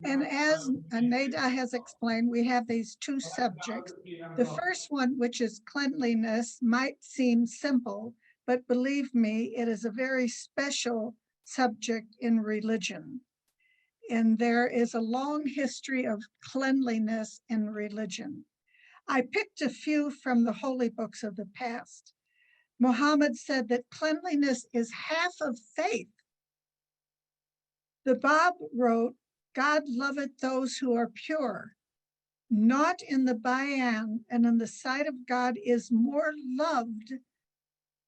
And as Neda has explained, we have these two subjects. The first one, which is cleanliness, might seem simple, but believe me, it is a very special subject in religion. And there is a long history of cleanliness in religion. I picked a few from the holy books of the past. Muhammad said that cleanliness is half of faith. The Bab wrote, God loveth those who are pure. Not in the bayan and in the sight of God is more loved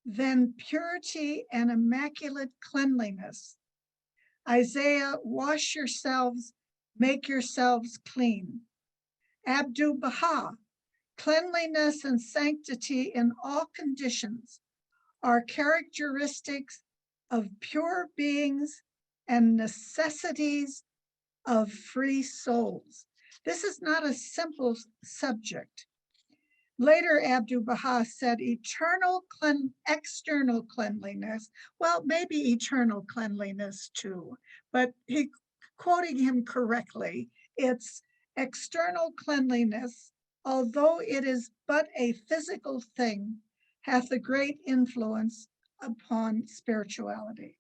than purity and immaculate cleanliness. Isaiah, wash yourselves, make yourselves clean. Abdul Baha, cleanliness and sanctity in all conditions are characteristics of pure beings and necessities of free souls. This is not a simple subject. Later, Abdul Baha said external cleanliness, well, maybe eternal cleanliness too, but quoting him correctly, it's external cleanliness, although it is but a physical thing, hath a great influence upon spirituality.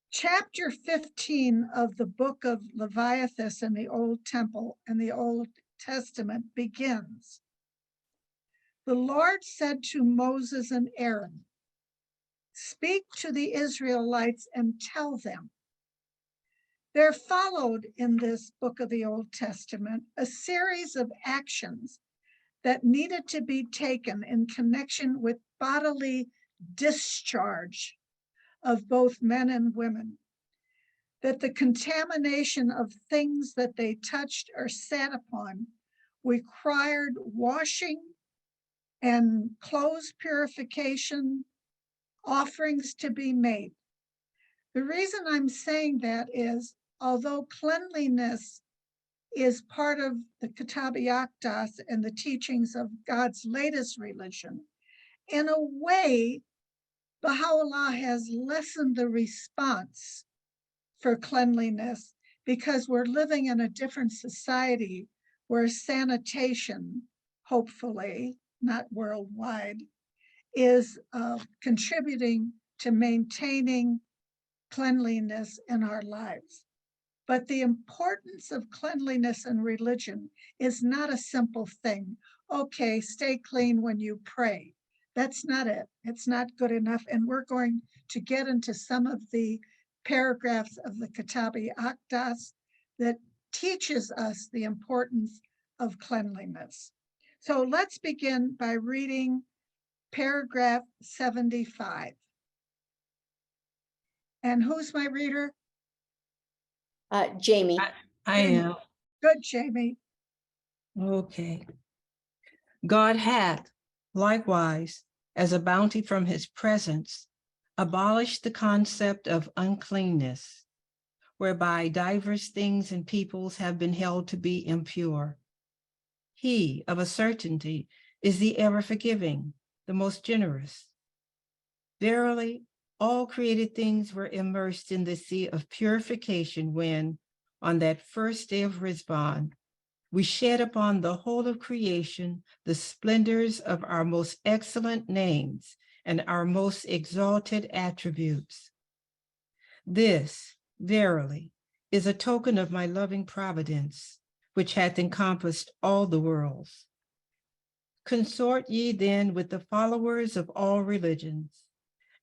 Chapter 15 of the book of Leviticus in the Old Temple and the Old Testament begins. The Lord said to Moses and Aaron, speak to the Israelites and tell them. There followed in this book of the Old Testament a series of actions that needed to be taken in connection with bodily discharge of both men and women, that the contamination of things that they touched or sat upon required washing and clothes purification, offerings to be made. The reason I'm saying that is, although cleanliness is part of the Kitab-i-Aqdas and the teachings of God's latest religion, in a way, Baha'u'llah has lessened the response for cleanliness because we're living in a different society where sanitation, hopefully, not worldwide, is contributing to maintaining cleanliness in our lives. But the importance of cleanliness in religion is not a simple thing. Okay, stay clean when you pray. That's not it. It's not good enough. And we're going to get into some of the paragraphs of the Kitab-i-Aqdas that teaches us the importance of cleanliness. So let's begin by reading paragraph 75. And who's my reader? Jamie. I am. Good, Jamie. Okay. God hath likewise, as a bounty from his presence, abolished the concept of uncleanness, whereby diverse things and peoples have been held to be impure. He, of a certainty, is the ever forgiving, the most generous. Verily, all created things were immersed in the sea of purification when, on that first day of Rizwan, we shed upon the whole of creation the splendors of our most excellent names and our most exalted attributes. This, verily, is a token of my loving providence, which hath encompassed all the worlds. Consort ye then with the followers of all religions,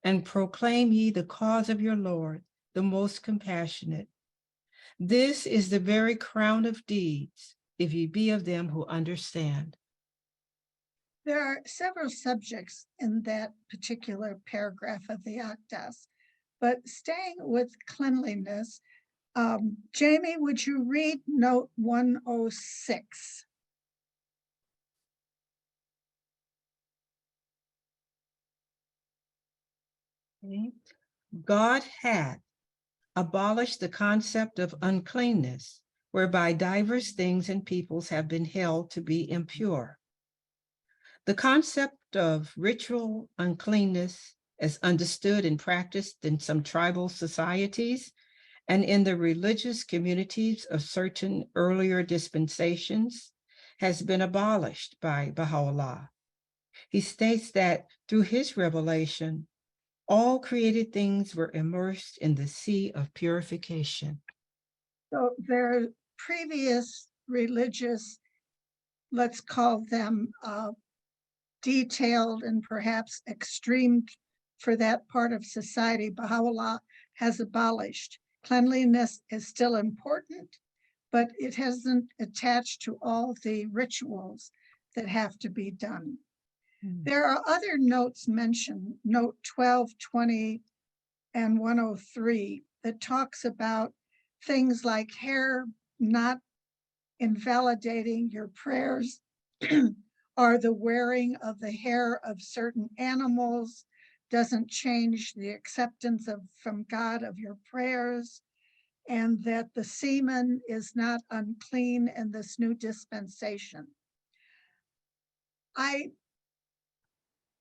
and proclaim ye the cause of your Lord, the most compassionate. This is the very crown of deeds, if ye be of them who understand. There are several subjects in that particular paragraph of the Aqdas, but staying with cleanliness, Jamie, would you read note 106? Okay. God hath abolished the concept of uncleanness, whereby diverse things and peoples have been held to be impure. The concept of ritual uncleanness, as understood and practiced in some tribal societies, and in the religious communities of certain earlier dispensations has been abolished by Baha'u'llah. He states that through his revelation, all created things were immersed in the sea of purification. So their previous religious, let's call them detailed and perhaps extreme for that part of society, Baha'u'llah has abolished. Cleanliness is still important, but it hasn't attached to all the rituals that have to be done. There are other notes mentioned, note 12, 20, and 103, that talks about things like hair not invalidating your prayers or the wearing of the hair of certain animals doesn't change the acceptance from God of your prayers, and that the semen is not unclean in this new dispensation.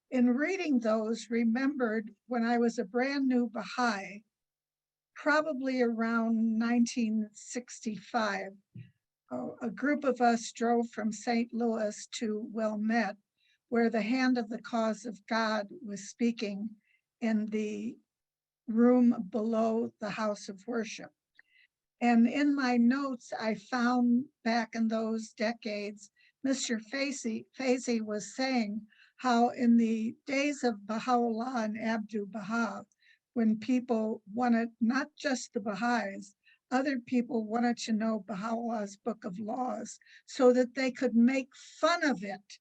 In reading those, remembered when I was a brand new Baha'i, probably around 1965, a group of us drove from St. Louis to Wilmette, where the hand of the cause of God was speaking in the room below the house of worship. And in my notes, I found back in those decades, Mr. Faizi was saying how in the days of Baha'u'llah and Abdu'l-Baha, when people wanted, not just the Baha'is, other people wanted to know Baha'u'llah's Book of Laws so that they could make fun of it,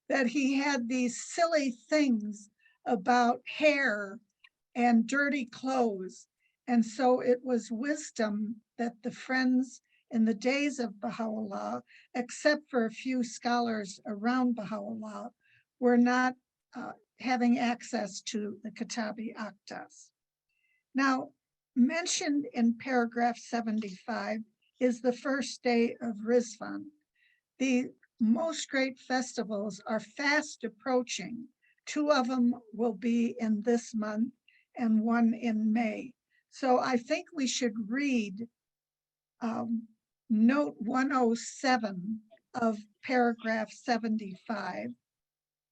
that he had these silly things about hair and dirty clothes. And so it was wisdom that the friends in the days of Baha'u'llah, except for a few scholars around Baha'u'llah, were not having access to the Kitab-i-Aqdas. Now, mentioned in paragraph 75 is the first day of Rizvan. The most great festivals are fast approaching. 2 of them will be in this month and 1 in May. So I think we should read note 107 of paragraph 75,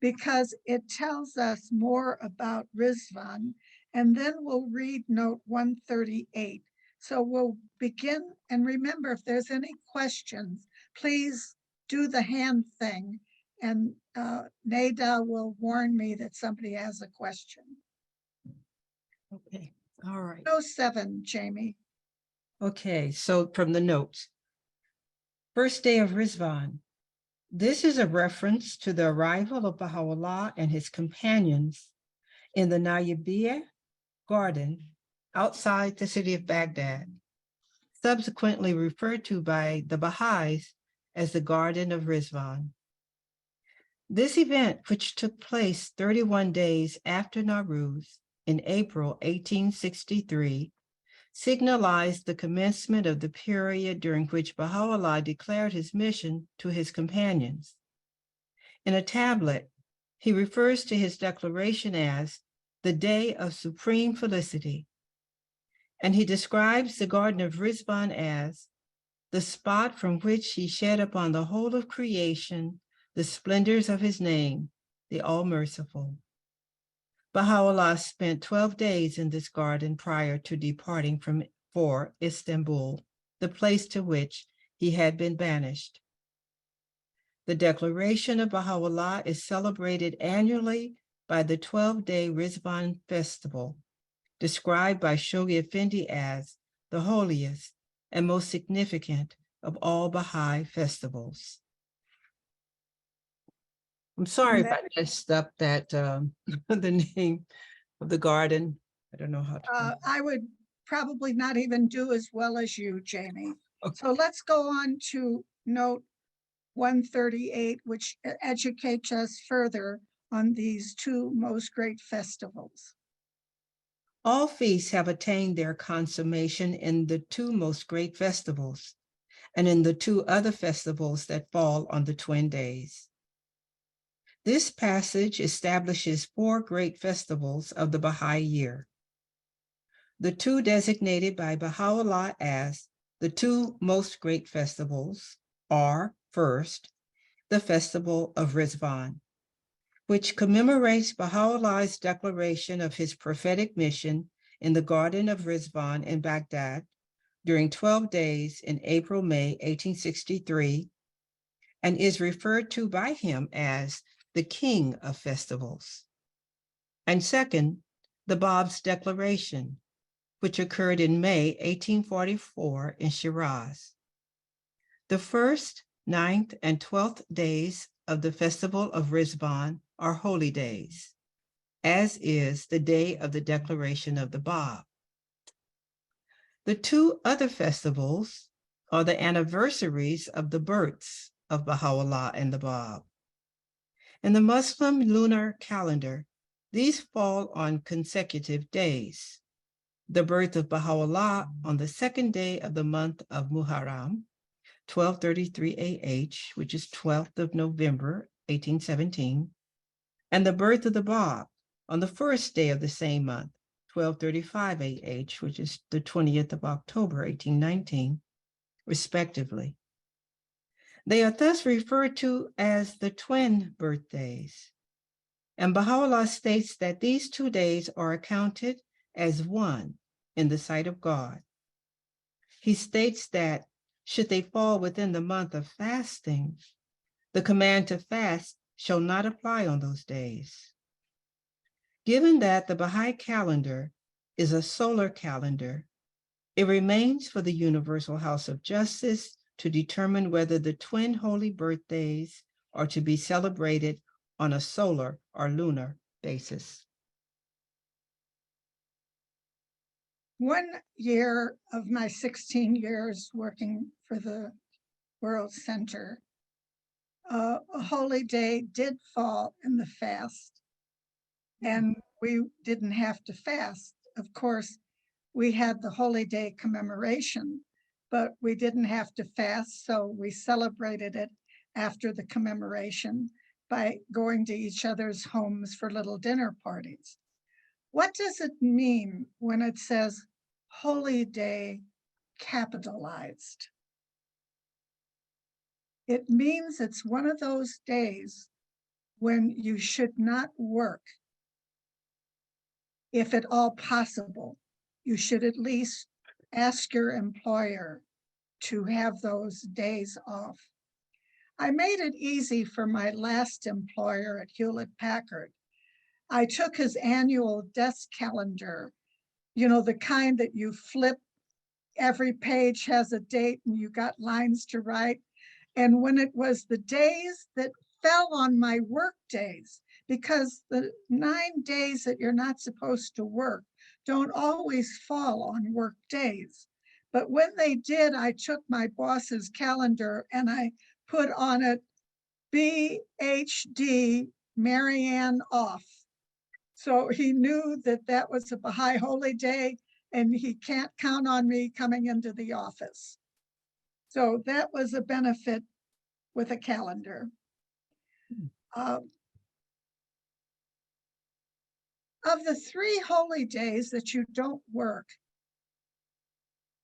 because it tells us more about Rizvan, and then we'll read note 138. So we'll begin, and remember, if there's any questions, please do the hand thing, and Nada will warn me that somebody has a question. Okay, all right. 107, Jamie. Okay, so from the notes. First day of Rizvan. This is a reference to the arrival of Baha'u'llah and his companions in the Nayabiya garden outside the city of Baghdad, subsequently referred to by the Baha'is as the Garden of Rizvan. This event, which took place 31 days after Nowruz in April 1863, signalized the commencement of the period during which Baha'u'llah declared his mission to his companions. In a tablet, he refers to his declaration as the day of supreme felicity, and he describes the Garden of Rizvan as the spot from which he shed upon the whole of creation the splendors of his name, the All-Merciful. Baha'u'llah spent 12 days in this garden prior to departing for Istanbul, the place to which he had been banished. The declaration of Baha'u'llah is celebrated annually by the 12-day Rizvan festival, described by Shoghi Effendi as the holiest and most significant of all Baha'i festivals. I'm sorry if I messed up that the name of the garden. I don't know how to. I would probably not even do as well as you, Jamie. Okay. So let's go on to note 138, which educates us further on these 2 most great festivals. All feasts have attained their consummation in the 2 most great festivals and in the 2 other festivals that fall on the twin days. This passage establishes 4 great festivals of the Baha'i year. The two designated by Baha'u'llah as the two most great festivals are, first, the Festival of Rizvan, which commemorates Baha'u'llah's declaration of his prophetic mission in the Garden of Rizvan in Baghdad during 12 days in April-May 1863, and is referred to by him as the King of Festivals. And second, the Bab's Declaration, which occurred in May 1844 in Shiraz. The 1st, 9th, and 12th days of the Festival of Rizvan are holy days, as is the day of the Declaration of the Bab. The two other festivals are the anniversaries of the births of Baha'u'llah and the Bab. In the Muslim lunar calendar, these fall on consecutive days. The birth of Baha'u'llah on the second day of the month of Muharram, 1233 AH, which is 12th of November, 1817, and the birth of the Bab on the first day of the same month, 1235 AH, which is the 20th of October, 1819, respectively. They are thus referred to as the twin birthdays. And Baha'u'llah states that these 2 days are accounted as one in the sight of God. He states that should they fall within the month of fasting, the command to fast shall not apply on those days. Given that the Baha'i calendar is a solar calendar, it remains for the Universal House of Justice to determine whether the twin holy birthdays are to be celebrated on a solar or lunar basis. 1 year of my 16 years working for the World Center, a holy day did fall in the fast, and we didn't have to fast. Of course, we had the holy day commemoration, but we didn't have to fast, so we celebrated it after the commemoration by going to each other's homes for little dinner parties. What does it mean when it says holy day capitalized? It means it's one of those days when you should not work. If at all possible, you should at least ask your employer to have those days off. I made it easy for my last employer at Hewlett-Packard. I took his annual desk calendar, you know, the kind that you flip, every page has a date and you got lines to write. And when it was the days that fell on my work days, because the 9 days that you're not supposed to work don't always fall on work days. But when they did, I took my boss's calendar and I put on it BHD Marianne off. So he knew that that was a Baha'i holy day and he can't count on me coming into the office. So that was a benefit with a calendar. Of the 3 holy days that you don't work,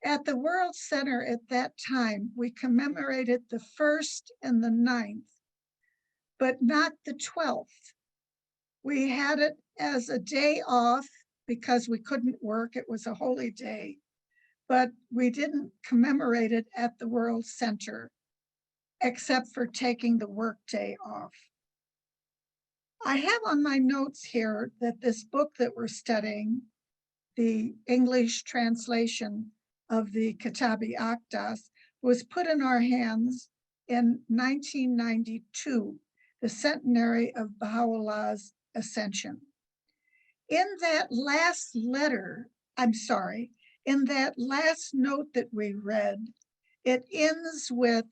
at the World Center at that time, we commemorated the 1st and the 9th, but not the 12th. We had it as a day off because we couldn't work. It was a holy day, but we didn't commemorate it at the World Center, except for taking the work day off. I have on my notes here that this book that we're studying, the English translation of the Kitab-i-Aqdas, was put in our hands in 1992, the centenary of Baha'u'llah's ascension. In that last letter, in that last note that we read, it ends with,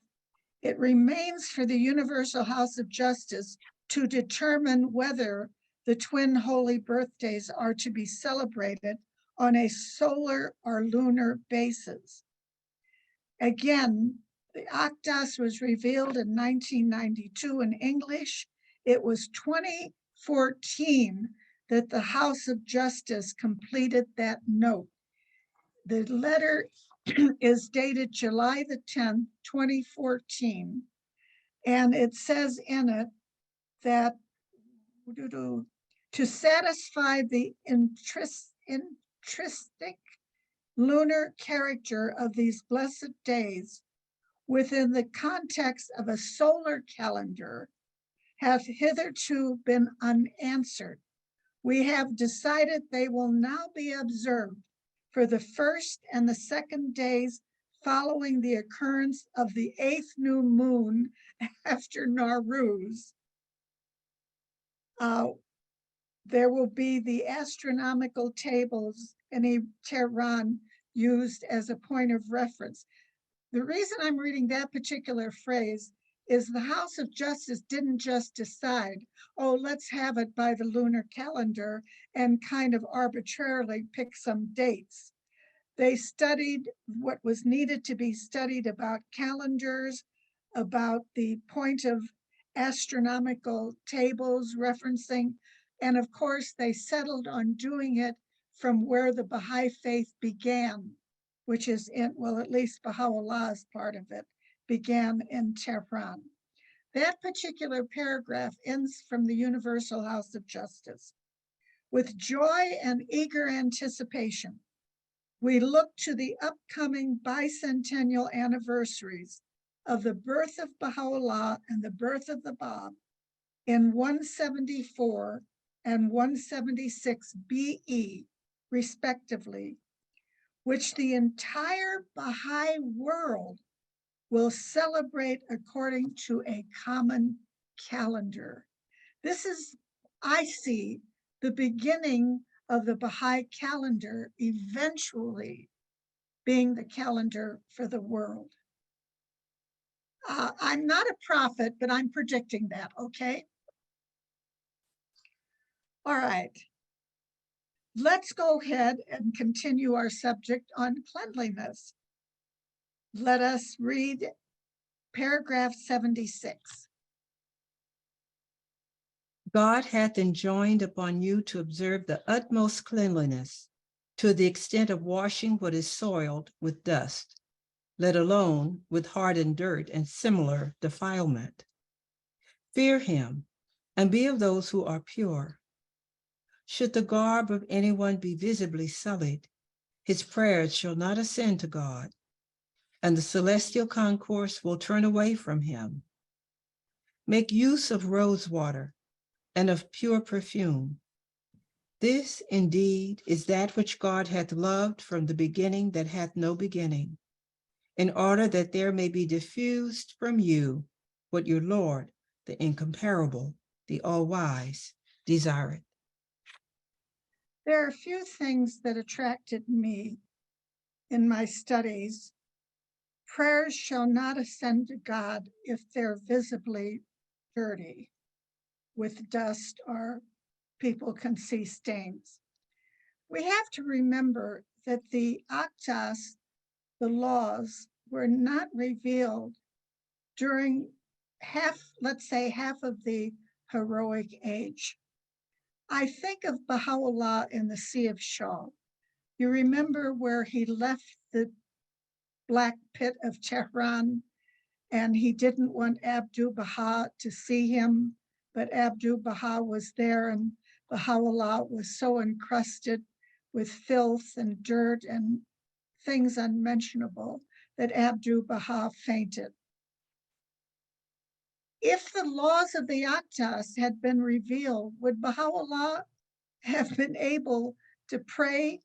it remains for the Universal House of Justice to determine whether the twin holy birthdays are to be celebrated on a solar or lunar basis. Again, the Aqdas was revealed in 1992 in English. It was 2014 that the House of Justice completed that note. The letter is dated July the 10th, 2014, and it says in it that to satisfy the intrinsic lunar character of these blessed days within the context of a solar calendar hath hitherto been unanswered. We have decided they will now be observed for the first and the second days following the occurrence of the 8th new moon after Nowruz. There will be the astronomical tables in Tehran used as a point of reference. The reason I'm reading that particular phrase is the House of Justice didn't just decide, oh, let's have it by the lunar calendar and kind of arbitrarily pick some dates. They studied what was needed to be studied about calendars, about the point of astronomical tables referencing, and of course they settled on doing it from where the Baha'i faith began, which is in, well, at least Baha'u'llah's part of it, began in Tehran. That particular paragraph ends from the Universal House of Justice. With joy and eager anticipation, we look to the upcoming bicentennial anniversaries of the birth of Baha'u'llah and the birth of the Bab in 174 and 176 BE, respectively, which the entire Baha'i world will celebrate according to a common calendar. This is, I see, the beginning of the Baha'i calendar eventually being the calendar for the world. I'm not a prophet, but I'm predicting that, okay? All right. Let's go ahead and continue our subject on cleanliness. Let us read paragraph 76. God hath enjoined upon you to observe the utmost cleanliness to the extent of washing what is soiled with dust, let alone with hardened dirt and similar defilement. Fear him and be of those who are pure. Should the garb of anyone be visibly sullied, his prayers shall not ascend to God, and the celestial concourse will turn away from him. Make use of rose water and of pure perfume. This indeed is that which God hath loved from the beginning that hath no beginning, in order that there may be diffused from you what your Lord, the incomparable, the all-wise, desireth. There are a few things that attracted me in my studies. Prayers shall not ascend to God if they're visibly dirty with dust or people can see stains. We have to remember that the Aqdas, the laws, were not revealed during let's say half of the heroic age. I think of Baha'u'llah in the Sea of Shaw. You remember where he left the black pit of Tehran and he didn't want Abdu'l-Baha to see him, but Abdu'l-Baha was there and Baha'u'llah was so encrusted with filth and dirt and things unmentionable that Abdu'l-Baha fainted. If the laws of the Aqdas had been revealed, would Baha'u'llah have been able to pray?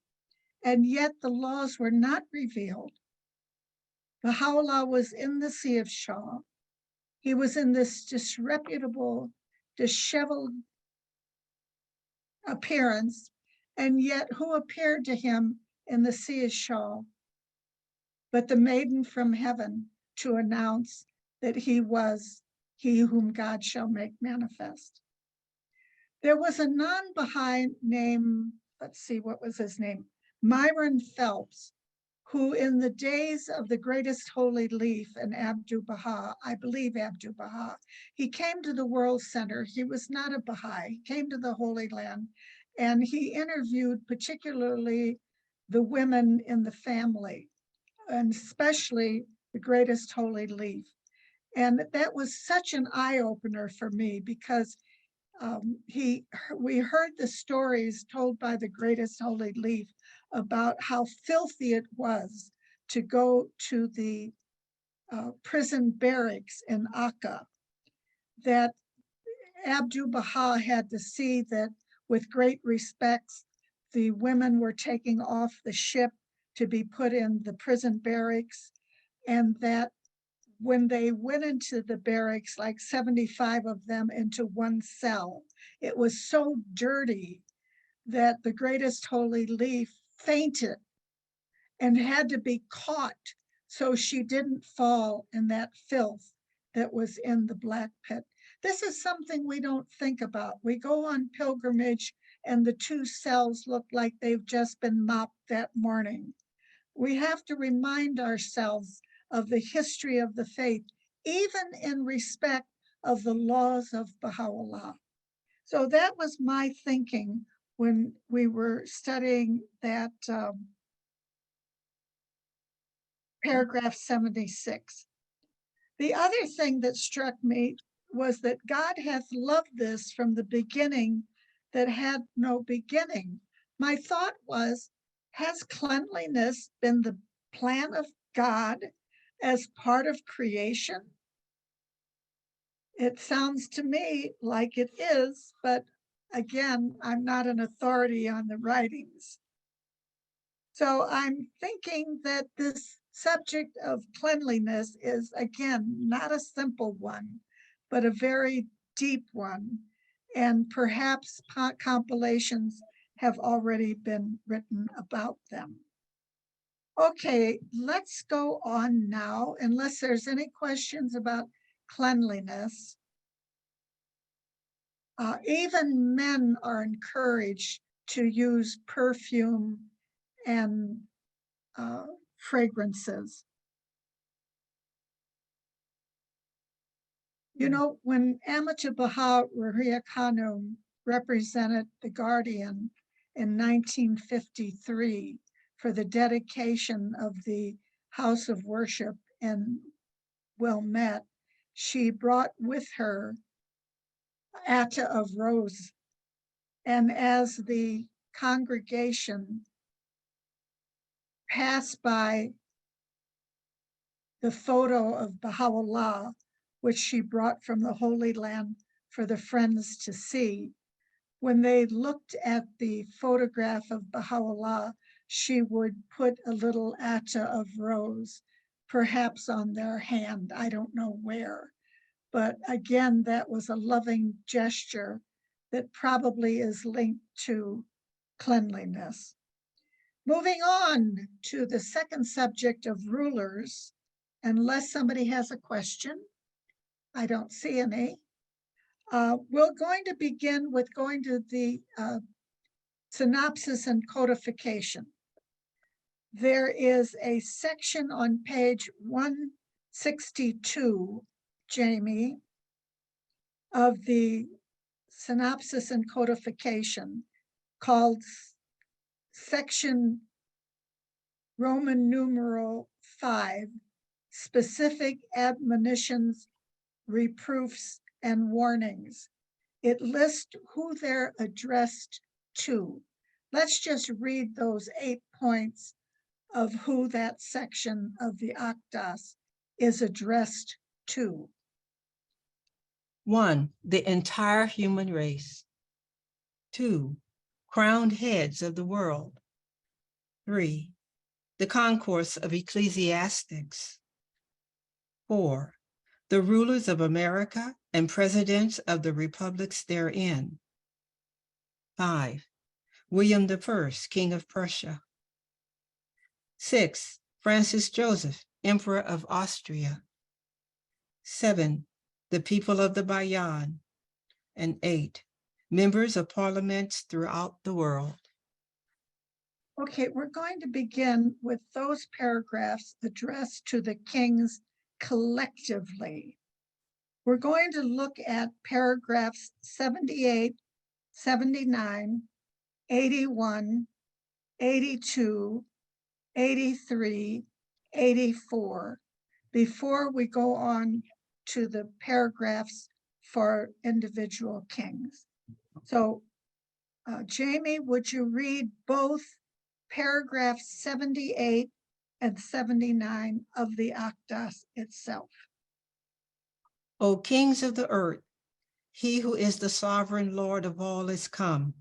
And yet the laws were not revealed. Baha'u'llah was in the Sea of Shaw. He was in this disreputable, disheveled appearance, and yet who appeared to him in the Sea of Shaw but the maiden from heaven to announce that he was he whom God shall make manifest. There was a non-Baha'i named, let's see, what was his name? Myron Phelps, who in the days of the greatest holy leaf and Abdu'l-Baha, I believe Abdu'l-Baha, he came to the World Center. He was not a Baha'i. He came to the Holy Land and he interviewed particularly the women in the family, and especially the greatest holy leaf. And that was such an eye-opener for me, because we heard the stories told by the greatest holy leaf about how filthy it was to go to the prison barracks in Akka, that Abdu'l-Baha had to see that with great respect, the women were taking off the ship to be put in the prison barracks, and that when they went into the barracks, like 75 of them into one cell, it was so dirty that the greatest holy leaf fainted and had to be caught so she didn't fall in that filth that was in the black pit. This is something we don't think about. We go on pilgrimage and the two cells look like they've just been mopped that morning. We have to remind ourselves of the history of the faith, even in respect of the laws of Baha'u'llah. So that was my thinking when we were studying that paragraph 76. The other thing that struck me was that God hath loved this from the beginning that had no beginning. My thought was, has cleanliness been the plan of God as part of creation? It sounds to me like it is, but again, I'm not an authority on the writings. So I'm thinking that this subject of cleanliness is, again, not a simple one, but a very deep one. And perhaps compilations have already been written about them. Okay, let's go on now, unless there's any questions about cleanliness. Even men are encouraged to use perfume and fragrances. You know, when Amata Baha Marie Khadem represented the Guardian in 1953 for the dedication of the house of worship in Wilmette, she brought with her Atta of Rose. And as the congregation passed by the photo of Baha'u'llah, which she brought from the Holy Land for the friends to see, when they looked at the photograph of Baha'u'llah, she would put a little atta of rose, perhaps on their hand, I don't know where. But again, that was a loving gesture that probably is linked to cleanliness. Moving on to the second subject of rulers, unless somebody has a question, I don't see any. We're going to begin with going to the synopsis and codification. There is a section on page 162, Jamie, of the synopsis and codification called section Roman numeral 5, specific admonitions, reproofs, and warnings. It lists who they're addressed to. Let's just read those 8 points of who that section of the Aqdas is addressed to. 1, the entire human race. 2, crowned heads of the world. 3, the concourse of ecclesiastics. 4, the rulers of America and presidents of the republics therein. 5, William I, King of Prussia. 6, Francis Joseph, Emperor of Austria. 7, the people of the Bayan. And 8, members of parliaments throughout the world. Okay, we're going to begin with those paragraphs addressed to the kings collectively. We're going to look at paragraphs 78, 79, 81, 82, 83, 84, before we go on to the paragraphs for individual kings. So, Jamie, would you read both paragraphs 78 and 79 of the Aqdas itself? O kings of the earth, he who is the sovereign Lord of all is come.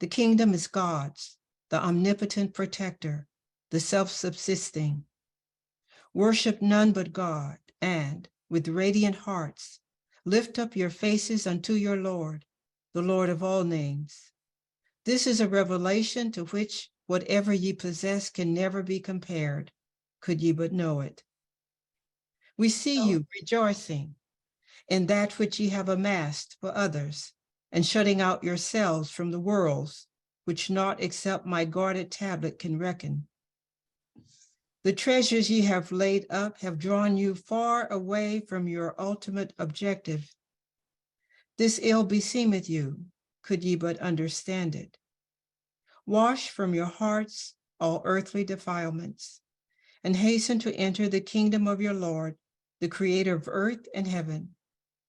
The kingdom is God's, the omnipotent protector, the self-subsisting. Worship none but God, and with radiant hearts, lift up your faces unto your Lord, the Lord of all names. This is a revelation to which whatever ye possess can never be compared, could ye but know it. We see you rejoicing in that which ye have amassed for others, and shutting out yourselves from the worlds, which naught except my guarded tablet can reckon. The treasures ye have laid up have drawn you far away from your ultimate objective. This ill beseemeth you, could ye but understand it. Wash from your hearts all earthly defilements, and hasten to enter the kingdom of your Lord, the creator of earth and heaven,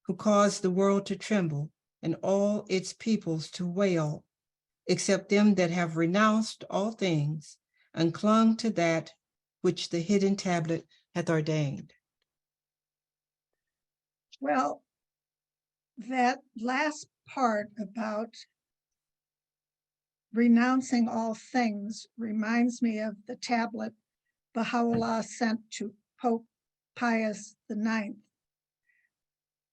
who caused the world to tremble and all its peoples to wail, except them that have renounced all things and clung to that which the hidden tablet hath ordained. Well, that last part about renouncing all things reminds me of the tablet Baha'u'llah sent to Pope Pius IX.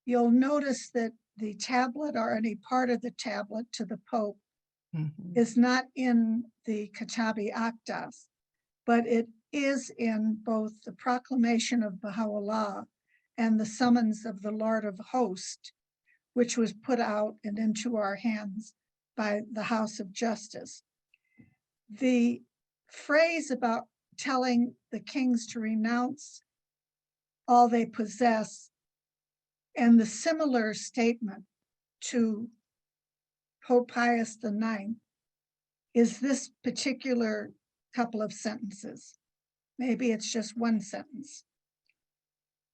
You'll notice that the tablet or any part of the tablet to the Pope is not in the Kitab-i-Aqdas, but it is in both the proclamation of Baha'u'llah and the summons of the Lord of Hosts, which was put out and into our hands by the House of Justice. The phrase about telling the kings to renounce all they possess and the similar statement to Pope Pius IX is this particular couple of sentences. Maybe it's just one sentence.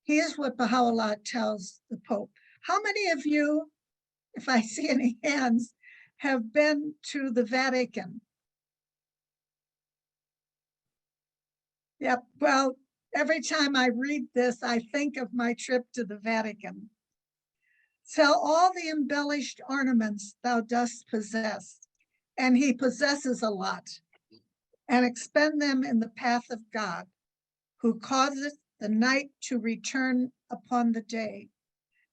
Here's what Baha'u'llah tells the Pope. How many of you, if I see any hands, have been to the Vatican? Yep, well, every time I read this, I think of my trip to the Vatican. Sell all the embellished ornaments thou dost possess, and he possesses a lot, and expend them in the path of God, who causeth the night to return upon the day,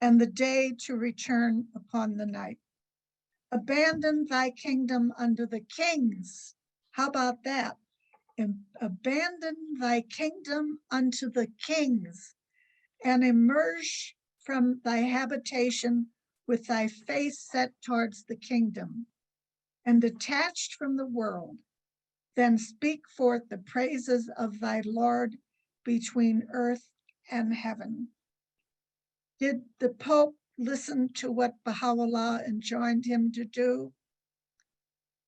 and the day to return upon the night. Abandon thy kingdom unto the kings. How about that? Abandon thy kingdom unto the kings, and emerge from thy habitation with thy face set towards the kingdom, and detached from the world, then speak forth the praises of thy Lord between earth and heaven. Did the Pope listen to what Baha'u'llah enjoined him to do?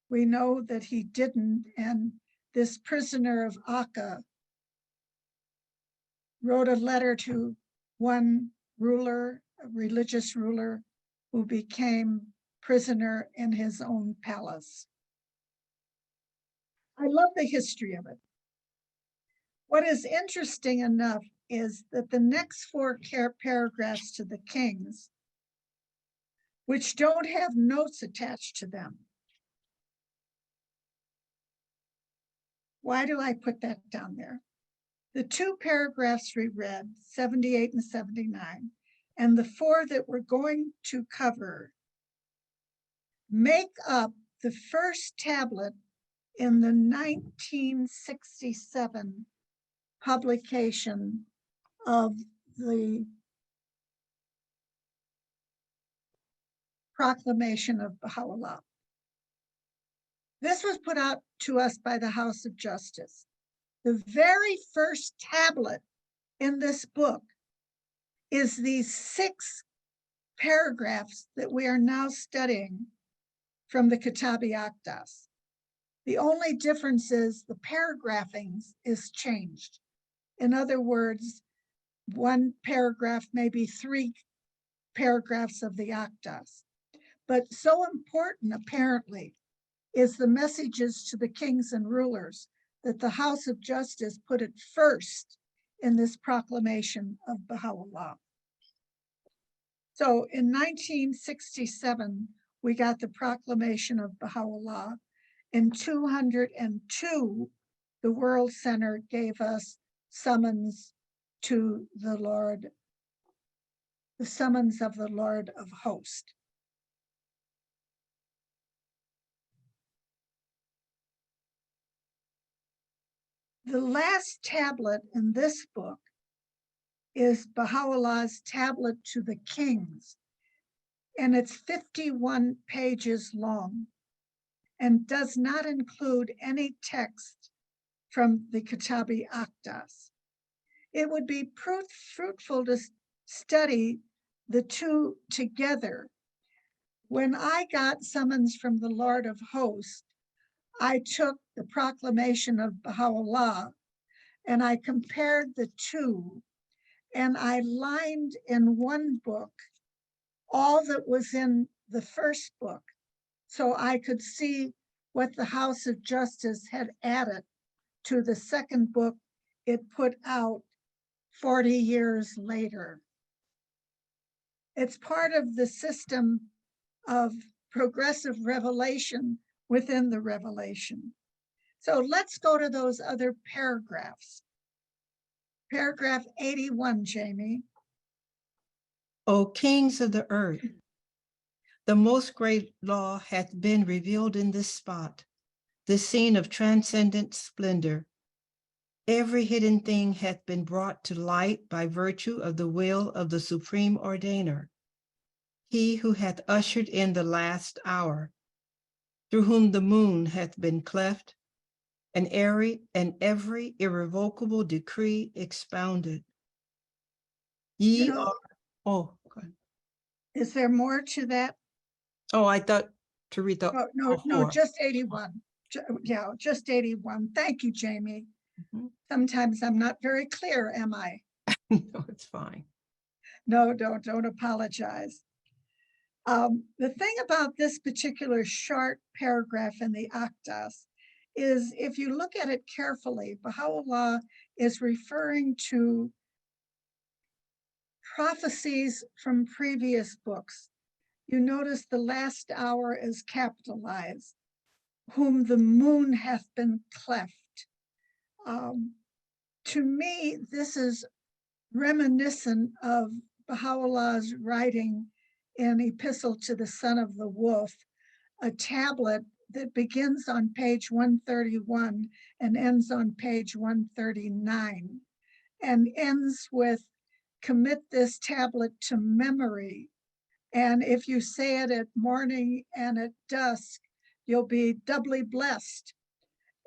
We know that he didn't, and this prisoner of Akka wrote a letter to one ruler, a religious ruler, who became prisoner in his own palace. I love the history of it. What is interesting enough is that the next four paragraphs to the kings, which don't have notes attached to them. Why do I put that down there? The two paragraphs we read, 78 and 79, and the four that we're going to cover make up the first tablet in the 1967 publication of the Proclamation of Baha'u'llah. This was put out to us by the House of Justice. The very first tablet in this book is these 6 paragraphs that we are now studying from the Kitab-i-Aqdas. The only difference is the paragraphing is changed. In other words, one paragraph may be 3 paragraphs of the Aqdas. But so important, apparently, is the messages to the kings and rulers that the House of Justice put it first in this proclamation of Baha'u'llah. So in 1967, we got the proclamation of Baha'u'llah. In 202, the World Center gave us summons to the Lord, the summons of the Lord of Hosts. The last tablet in this book is Baha'u'llah's tablet to the kings, and it's 51 pages long and does not include any text from the Kitab-i-Aqdas. It would be fruitful to study the two together. When I got summons from the Lord of Hosts, I took the proclamation of Baha'u'llah and I compared the two, and I lined in one book all that was in the first book, so I could see what the House of Justice had added to the second book it put out 40 years later. It's part of the system of progressive revelation within the revelation. So let's go to those other paragraphs. Paragraph 81, Jamie. O kings of the earth, the most great law hath been revealed in this spot, the scene of transcendent splendor. Every hidden thing hath been brought to light by virtue of the will of the Supreme Ordainer, he who hath ushered in the last hour, through whom the moon hath been cleft, and every irrevocable decree expounded. Ye are, oh, go ahead. Is there more to that? Oh, I thought to read the. No, just 81. Yeah, just 81. Thank you, Jamie. Mhm. Sometimes I'm not very clear, am I? No, it's fine. No, don't apologize. The thing about this particular short paragraph in the Aqdas is, if you look at it carefully, Baha'u'llah is referring to prophecies from previous books. You notice the last hour is capitalized, whom the moon hath been cleft. To me, this is reminiscent of Baha'u'llah's writing in Epistle to the Son of the Wolf, a tablet that begins on page 131 and ends on page 139, and ends with, commit this tablet to memory. And if you say it at morning and at dusk, you'll be doubly blessed.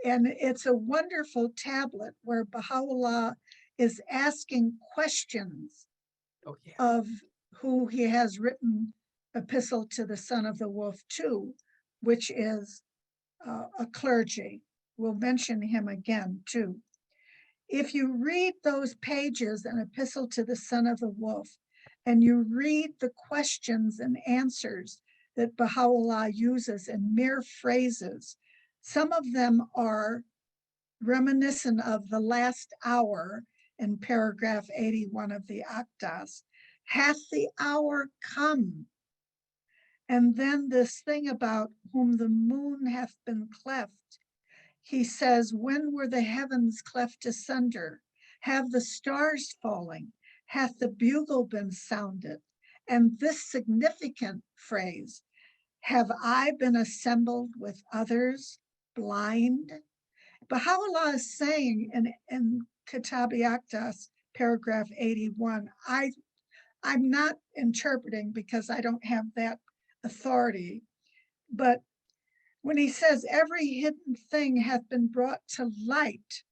And it's a wonderful tablet where Baha'u'llah is asking questions of who he has written Epistle to the Son of the Wolf to, which is a clergy. We'll mention him again too. If you read those pages in Epistle to the Son of the Wolf, and you read the questions and answers that Baha'u'llah uses in mere phrases, some of them are reminiscent of the last hour in paragraph 81 of the Aqdas. Hath the hour come? And then this thing about whom the moon hath been cleft. He says, when were the heavens cleft asunder? Have the stars falling? Hath the bugle been sounded? And this significant phrase, have I been assembled with others blind? Baha'u'llah is saying in Kitab-i-Aqdas, paragraph 81, I'm not interpreting because I don't have that authority, but when he says every hidden thing hath been brought to light,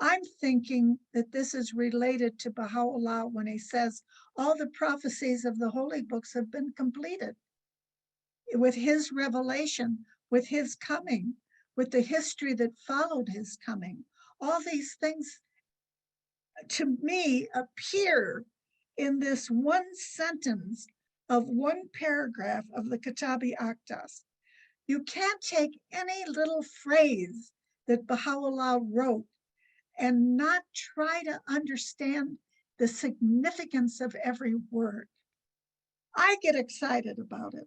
I'm thinking that this is related to Baha'u'llah when he says all the prophecies of the holy books have been completed with his revelation, with his coming, with the history that followed his coming. All these things, to me, appear in this one sentence of one paragraph of the Kitab-i-Aqdas. You can't take any little phrase that Baha'u'llah wrote and not try to understand the significance of every word. I get excited about it.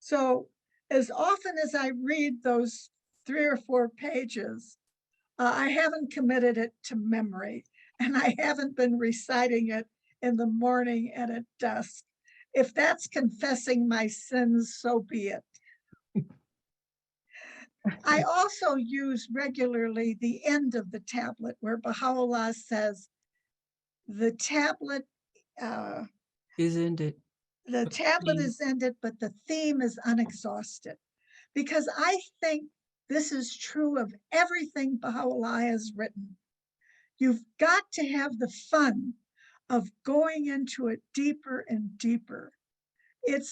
So as often as I read those 3 or 4 pages, I haven't committed it to memory, and I haven't been reciting it in the morning and at dusk. If that's confessing my sins, so be it. I also use regularly the end of the tablet where Baha'u'llah says, the tablet is ended. The tablet is ended, but the theme is unexhausted. Because I think this is true of everything Baha'u'llah has written. You've got to have the fun of going into it deeper and deeper. It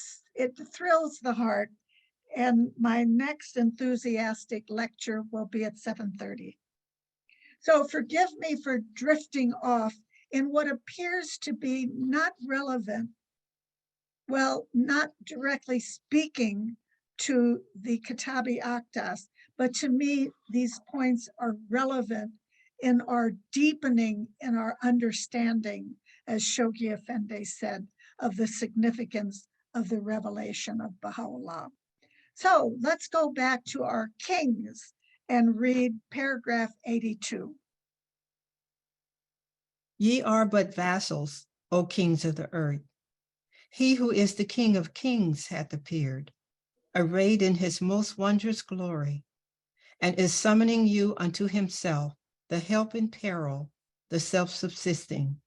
thrills the heart. And my next enthusiastic lecture will be at 7:30. So forgive me for drifting off in what appears to be not relevant, well, not directly speaking to the Kitab-i-Aqdas, but to me, these points are relevant in our deepening in our understanding, as Shoghi Effendi said, of the significance of the revelation of Baha'u'llah. So let's go back to our kings and read paragraph 82. Ye are but vassals, O kings of the earth. He who is the King of kings hath appeared, arrayed in his most wondrous glory, and is summoning you unto himself, the help in peril, the self-subsisting.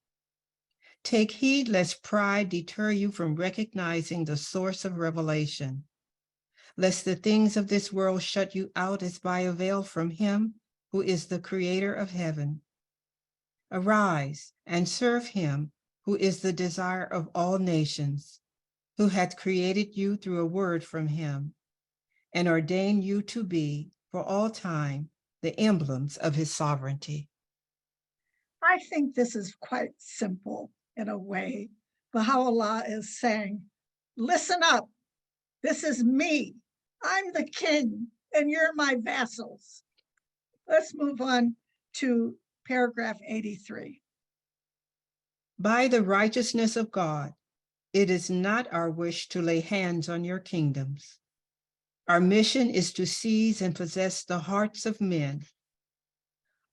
Take heed lest pride deter you from recognizing the source of revelation, lest the things of this world shut you out as by a veil from him who is the creator of heaven. Arise and serve him who is the desire of all nations, who hath created you through a word from him, and ordained you to be, for all time, the emblems of his sovereignty. I think this is quite simple in a way. Baha'u'llah is saying, listen up, this is me. I'm the king, and you're my vassals. Let's move on to paragraph 83. By the righteousness of God, it is not our wish to lay hands on your kingdoms. Our mission is to seize and possess the hearts of men.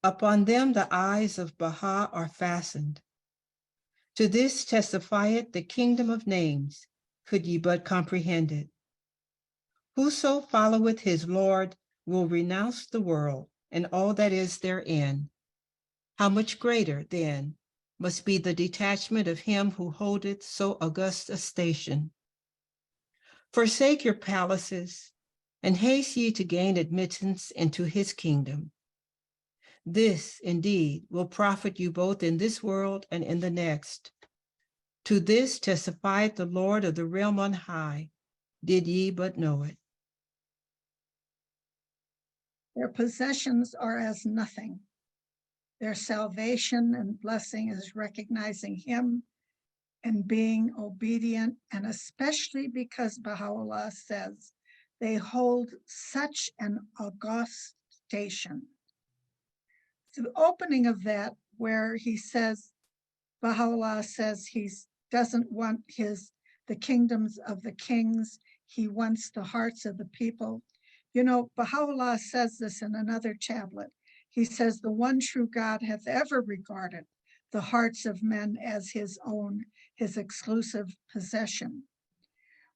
Upon them the eyes of Baha are fastened. To this testifieth the kingdom of names, could ye but comprehend it. Whoso followeth his Lord will renounce the world and all that is therein. How much greater, then, must be the detachment of him who holdeth so august a station. Forsake your palaces, and haste ye to gain admittance into his kingdom. This, indeed, will profit you both in this world and in the next. To this testifieth the Lord of the realm on high, did ye but know it. Their possessions are as nothing. Their salvation and blessing is recognizing him and being obedient, and especially because Baha'u'llah says they hold such an august station. The opening of that, where he says, Baha'u'llah says he doesn't want the kingdoms of the kings, he wants the hearts of the people. You know, Baha'u'llah says this in another tablet. He says, the one true God hath ever regarded the hearts of men as his own, his exclusive possession.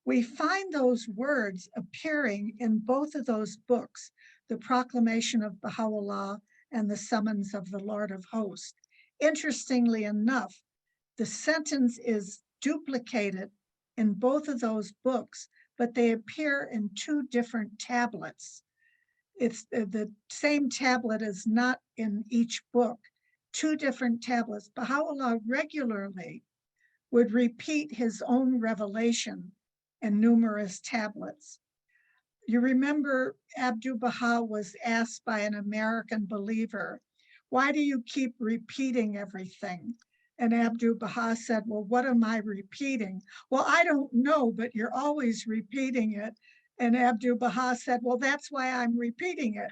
We find those words appearing in both of those books, the Proclamation of Baha'u'llah and the Summons of the Lord of Hosts. Interestingly enough, the sentence is duplicated in both of those books, but they appear in 2 different tablets. It's the same tablet is not in each book, 2 different tablets. Baha'u'llah regularly would repeat his own revelation in numerous tablets. You remember Abdu'l-Baha was asked by an American believer, why do you keep repeating everything? And Abdu'l-Baha said, well, what am I repeating? Well, I don't know, but you're always repeating it. And Abdu'l-Baha said, well, that's why I'm repeating it.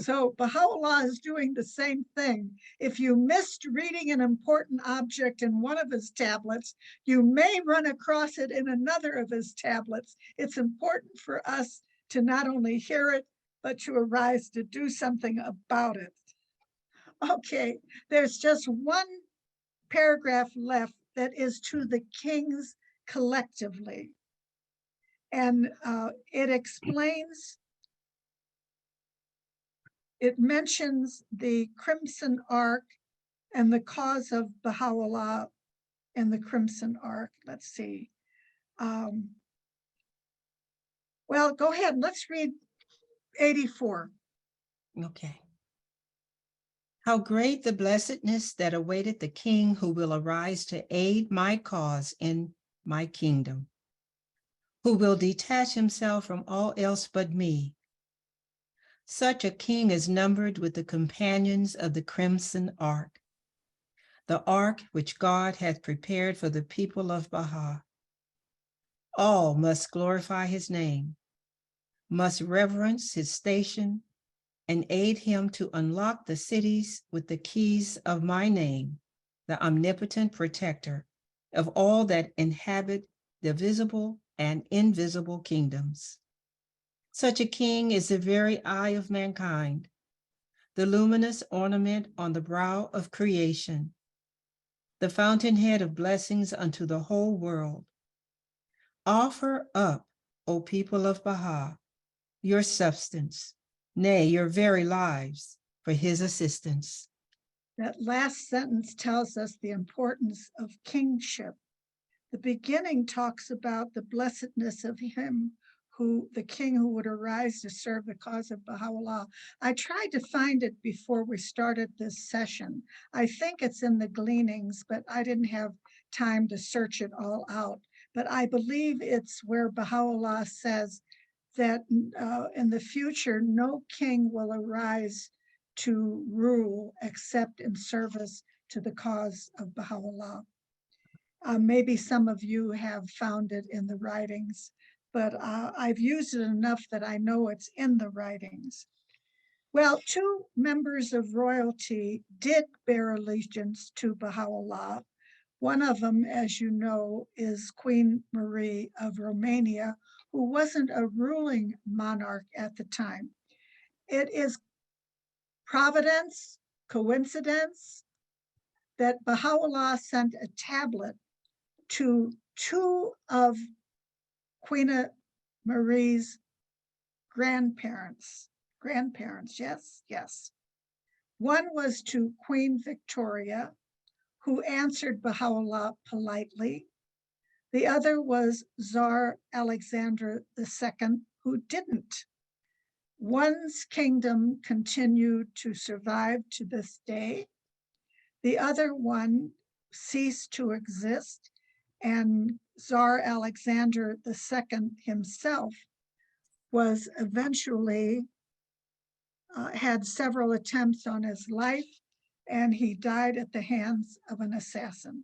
So Baha'u'llah is doing the same thing. If you missed reading an important object in one of his tablets, you may run across it in another of his tablets. It's important for us to not only hear it, but to arise to do something about it. Okay, there's just one paragraph left that is to the kings collectively. And it explains, it mentions the Crimson Ark and the cause of Baha'u'llah and the Crimson Ark. Let's see. Well, go ahead. Let's read 84. Okay. How great the blessedness that awaited the king who will arise to aid my cause in my kingdom, who will detach himself from all else but me. Such a king is numbered with the companions of the Crimson Ark, the ark which God hath prepared for the people of Baha. All must glorify his name, must reverence his station, and aid him to unlock the cities with the keys of my name, the omnipotent protector of all that inhabit the visible and invisible kingdoms. Such a king is the very eye of mankind, the luminous ornament on the brow of creation, the fountainhead of blessings unto the whole world. Offer up, O people of Baha, your substance, nay, your very lives, for his assistance. That last sentence tells us the importance of kingship. The beginning talks about the blessedness of him who, the king who would arise to serve the cause of Baha'u'llah. I tried to find it before we started this session. I think it's in the gleanings, but I didn't have time to search it all out. But I believe it's where Baha'u'llah says that in the future, no king will arise to rule except in service to the cause of Baha'u'llah. Maybe some of you have found it in the writings, but I've used it enough that I know it's in the writings. Well, two members of royalty did bear allegiance to Baha'u'llah. One of them, as you know, is Queen Marie of Romania, who wasn't a ruling monarch at the time. It is providence, coincidence, that Baha'u'llah sent a tablet to two of Queen Marie's grandparents, yes. One was to Queen Victoria, who answered Baha'u'llah politely. The other was Tsar Alexander II, who didn't. One's kingdom continued to survive to this day. The other one ceased to exist, and Tsar Alexander II himself was eventually had several attempts on his life, and he died at the hands of an assassin.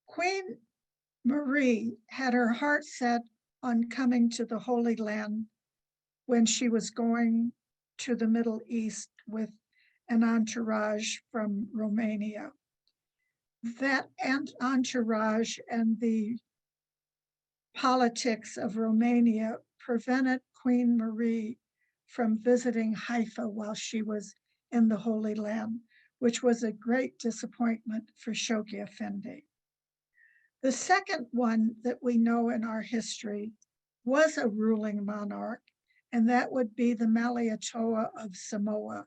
Queen Marie had her heart set on coming to the Holy Land when she was going to the Middle East with an entourage from Romania. That entourage and the politics of Romania prevented Queen Marie from visiting Haifa while she was in the Holy Land, which was a great disappointment for Shoghi Effendi. The second one that we know in our history was a ruling monarch, and that would be the Malietoa of Samoa.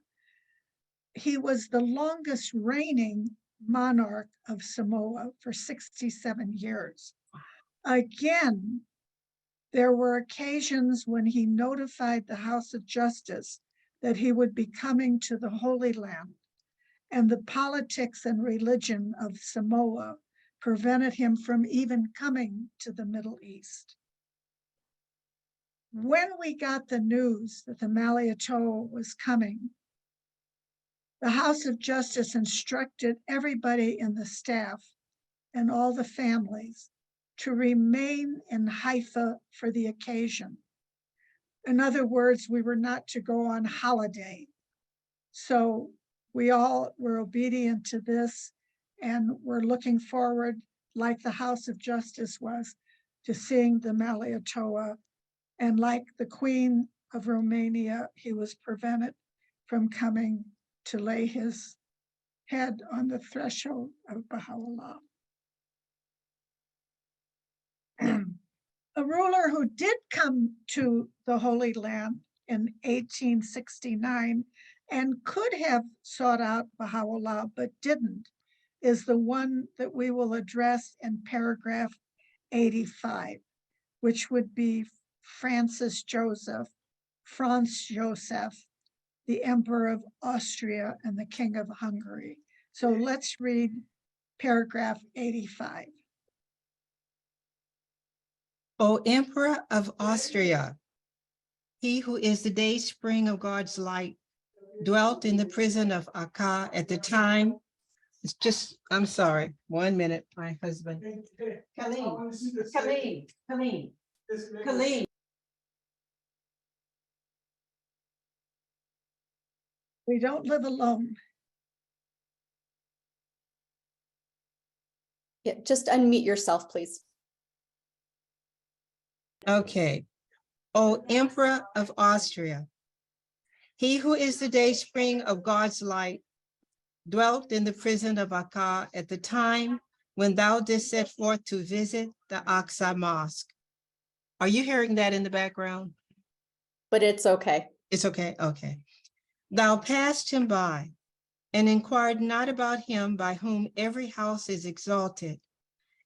He was the longest reigning monarch of Samoa for 67 years. Again, there were occasions when he notified the House of Justice that he would be coming to the Holy Land, and the politics and religion of Samoa prevented him from even coming to the Middle East. when we got the news that the Malietoa was coming, the House of Justice instructed everybody in the staff and all the families to remain in Haifa for the occasion. In other words, we were not to go on holiday. So we all were obedient to this, and we're looking forward, like the House of Justice was, to seeing the Malietoa. And like the Queen of Romania, he was prevented from coming to lay his head on the threshold of Baha'u'llah. A ruler who did come to the Holy Land in 1869 and could have sought out Baha'u'llah but didn't is the one that we will address in paragraph 85, which would be Franz Joseph, the Emperor of Austria and the King of Hungary. So let's read paragraph 85. O Emperor of Austria, he who is the day spring of God's light, dwelt in the prison of Aqdas at the time. It's just, I'm sorry, 1 minute, my husband. Khalid. We don't live alone. Yeah, just unmute yourself, please. Okay. O Emperor of Austria, he who is the day spring of God's light, dwelt in the prison of Aqdas at the time when thou didst set forth to visit the Aqsa Mosque. Are you hearing that in the background? But it's okay. It's okay, okay. Thou passed him by and inquired not about him by whom every house is exalted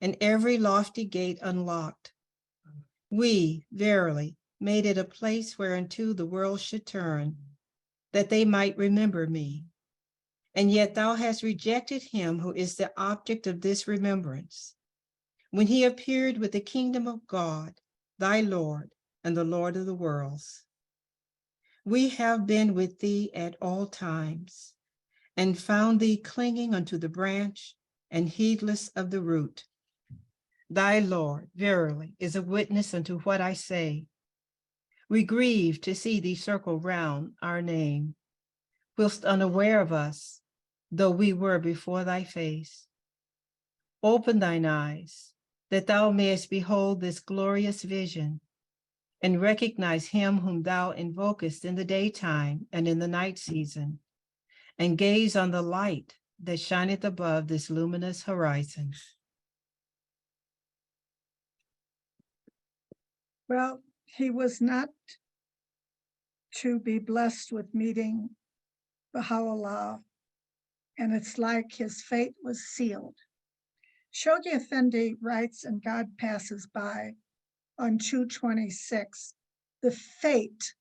and every lofty gate unlocked. We, verily, made it a place whereunto the world should turn, that they might remember me. And yet thou hast rejected him who is the object of this remembrance, when he appeared with the kingdom of God, thy Lord, and the Lord of the worlds. We have been with thee at all times, and found thee clinging unto the branch and heedless of the root. Thy Lord, verily, is a witness unto what I say. We grieve to see thee circle round our name, whilst unaware of us, though we were before thy face. Open thine eyes, that thou mayest behold this glorious vision, and recognize him whom thou invokest in the daytime and in the night season, and gaze on the light that shineth above this luminous horizon. Well, he was not to be blessed with meeting Baha'u'llah, and it's like his fate was sealed. Shoghi Effendi writes in God Passes By on 226, the fate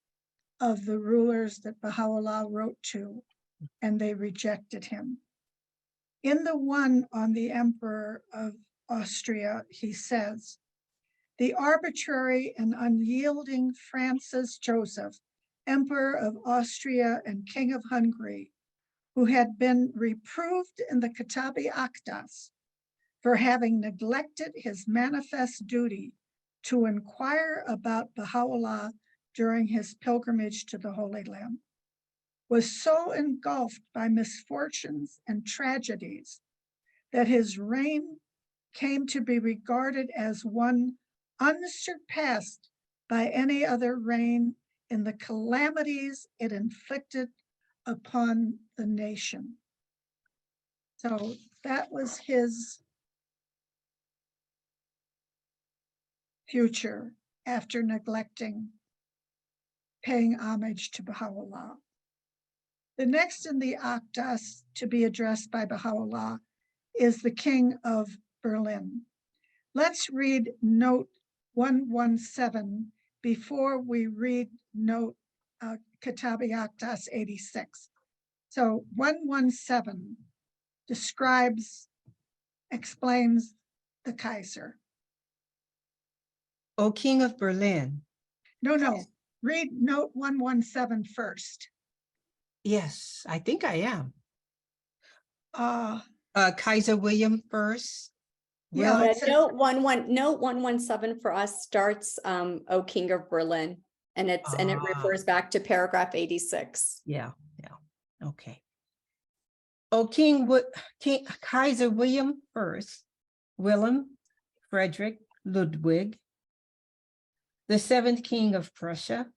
of the rulers that Baha'u'llah wrote to, and they rejected him. In the one on the Emperor of Austria, he says, the arbitrary and unyielding Francis Joseph, Emperor of Austria and King of Hungary, who had been reproved in the Kitab-i-Aqdas for having neglected his manifest duty to inquire about Baha'u'llah during his pilgrimage to the Holy Land, was so engulfed by misfortunes and tragedies that his reign came to be regarded as one unsurpassed by any other reign in the calamities it inflicted upon the nation. So that was his future after neglecting paying homage to Baha'u'llah. The next in the Aqdas to be addressed by Baha'u'llah is the King of Berlin. Let's read note 117 before we read note Kitab-i-Aqdas 86. So 117 explains the Kaiser. O King of Berlin, No, read note 117 first. Yes, I think I am. Uh, Kaiser William first. Yeah, Will, it says- Note 117 for us starts, O King of Berlin, and it Ah. refers back to paragraph 86. yeah, okay. Oh, King Kaiser William first, Willem Frederick Ludwig, the seventh king of Prussia,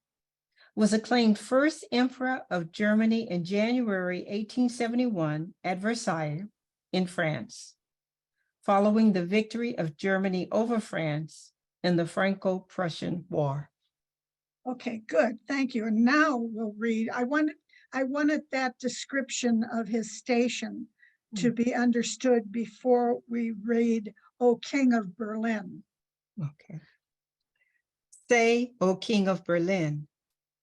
was acclaimed first emperor of Germany in January 1871 at Versailles in France, following the victory of Germany over France in the Franco-Prussian War. Okay, good, thank you. And now we'll read, I wanted that description of his station to be understood before we read, O King of Berlin. Okay. Say, O King of Berlin,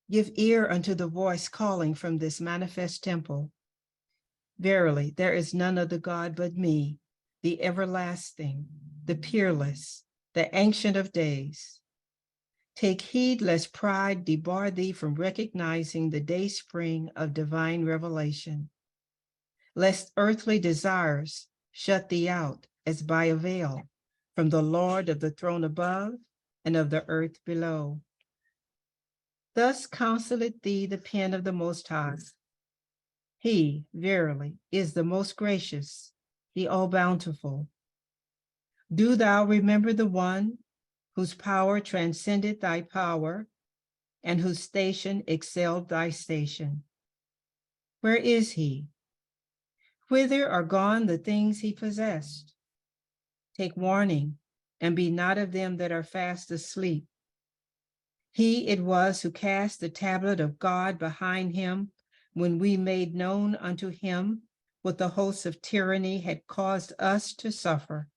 give ear unto the voice calling from this manifest temple. Verily, there is none other God but me, the everlasting, the peerless, the ancient of days. Take heed lest pride debar thee from recognizing the day spring of divine revelation, lest earthly desires shut thee out as by a veil from the Lord of the throne above and of the earth below. Thus counseleth thee the pen of the Most High. He, verily, is the most gracious, the all-bountiful. Do thou remember the one whose power transcended thy power and whose station excelled thy station. Where is he? Whither are gone the things he possessed? Take warning and be not of them that are fast asleep. He it was who cast the tablet of God behind him when we made known unto him what the hosts of tyranny had caused us to suffer.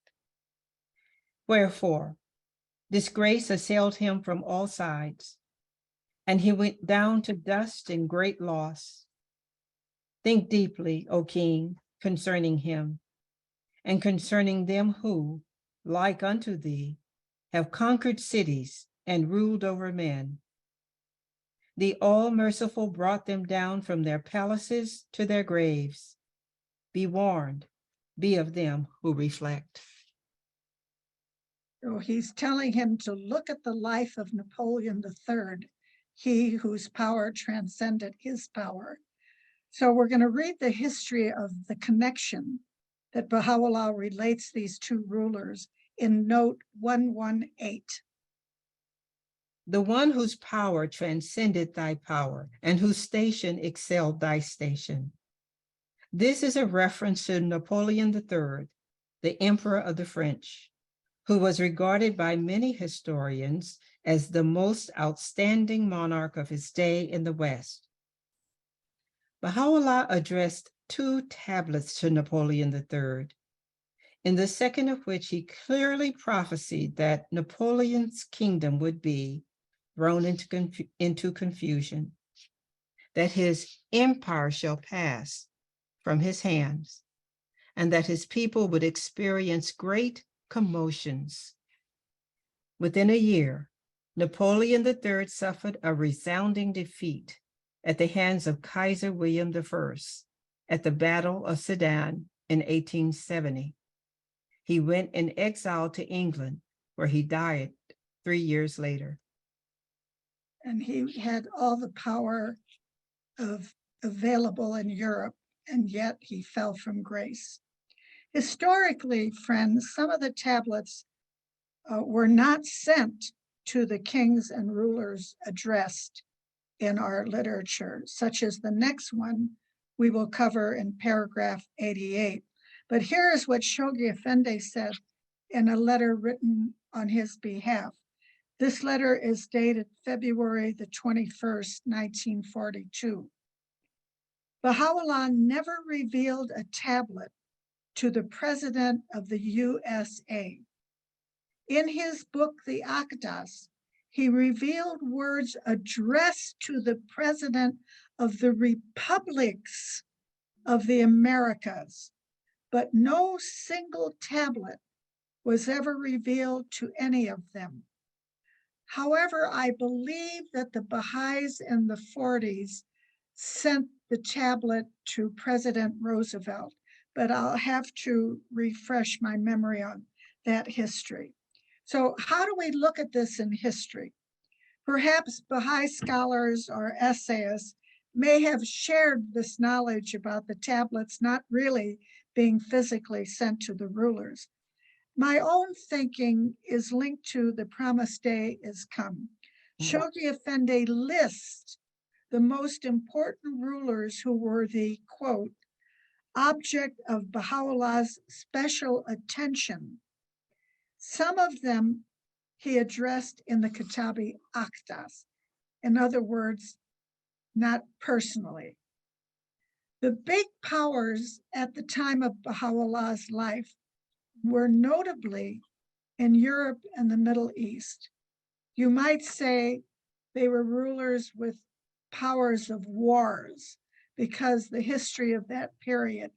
Wherefore, disgrace assailed him from all sides, and he went down to dust in great loss. Think deeply, O King, concerning him, and concerning them who, like unto thee, have conquered cities and ruled over men. The all-merciful brought them down from their palaces to their graves. Be warned, be of them who reflect. So he's telling him to look at the life of Napoleon III, he whose power transcended his power. So we're going to read the history of the connection that Baha'u'llah relates these two rulers in note 118. The one whose power transcended thy power and whose station excelled thy station. This is a reference to Napoleon III, the Emperor of the French, who was regarded by many historians as the most outstanding monarch of his day in the West. Baha'u'llah addressed two tablets to Napoleon III, in the second of which he clearly prophesied that Napoleon's kingdom would be thrown into confusion, that his empire shall pass from his hands, and that his people would experience great commotions. Within a year, Napoleon III suffered a resounding defeat at the hands of Kaiser William I at the Battle of Sedan in 1870. He went in exile to England, where he died 3 years later. And he had all the power available in Europe, and yet he fell from grace. Historically, friends, some of the tablets were not sent to the kings and rulers addressed in our literature, such as the next one we will cover in paragraph 88. But here is what Shoghi Effendi said in a letter written on his behalf. This letter is dated February the 21st, 1942. Baha'u'llah never revealed a tablet to the President of the USA. In his book, the Aqdas, he revealed words addressed to the President of the Republics of the Americas, but no single tablet was ever revealed to any of them. However, I believe that the Baha'is in the 40s sent the tablet to President Roosevelt, but I'll have to refresh my memory on that history. So how do we look at this in history? Perhaps Baha'i scholars or essayists may have shared this knowledge about the tablets not really being physically sent to the rulers. My own thinking is linked to the promised day is come. Shoghi Effendi lists the most important rulers who were the, quote, object of Baha'u'llah's special attention. Some of them he addressed in the Kitab-i-Aqdas. In other words, not personally. The big powers at the time of Baha'u'llah's life were notably in Europe and the Middle East. You might say they were rulers with powers of wars, because the history of that period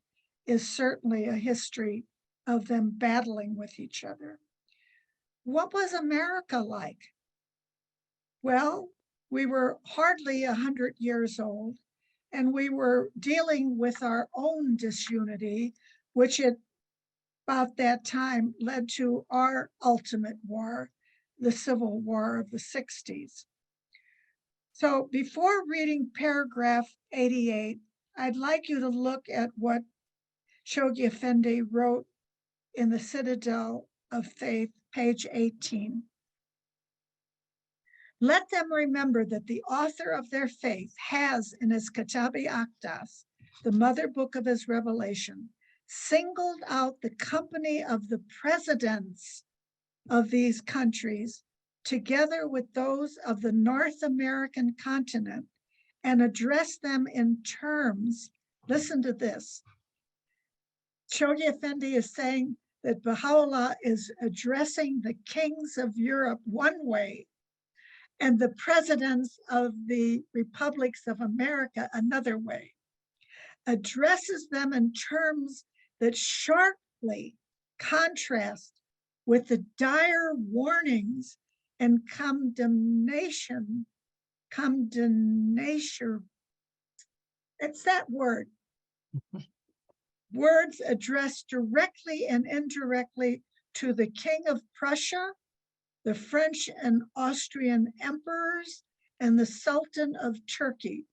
is certainly a history of them battling with each other. What was America like? Well, we were hardly 100 years old, and we were dealing with our own disunity, which at about that time led to our ultimate war, the Civil War of the 60s. So before reading paragraph 88, I'd like you to look at what Shoghi Effendi wrote in the Citadel of Faith, page 18. Let them remember that the author of their faith has in his Kitab-i-Aqdas, the mother book of his revelation, singled out the company of the presidents of these countries together with those of the North American continent and addressed them in terms, listen to this. Shoghi Effendi is saying that Baha'u'llah is addressing the kings of Europe one way and the presidents of the republics of America another way, addresses them in terms that sharply contrast with the dire warnings and condemnation, it's that word. Words addressed directly and indirectly to the King of Prussia, the French and Austrian emperors, and the Sultan of Turkey,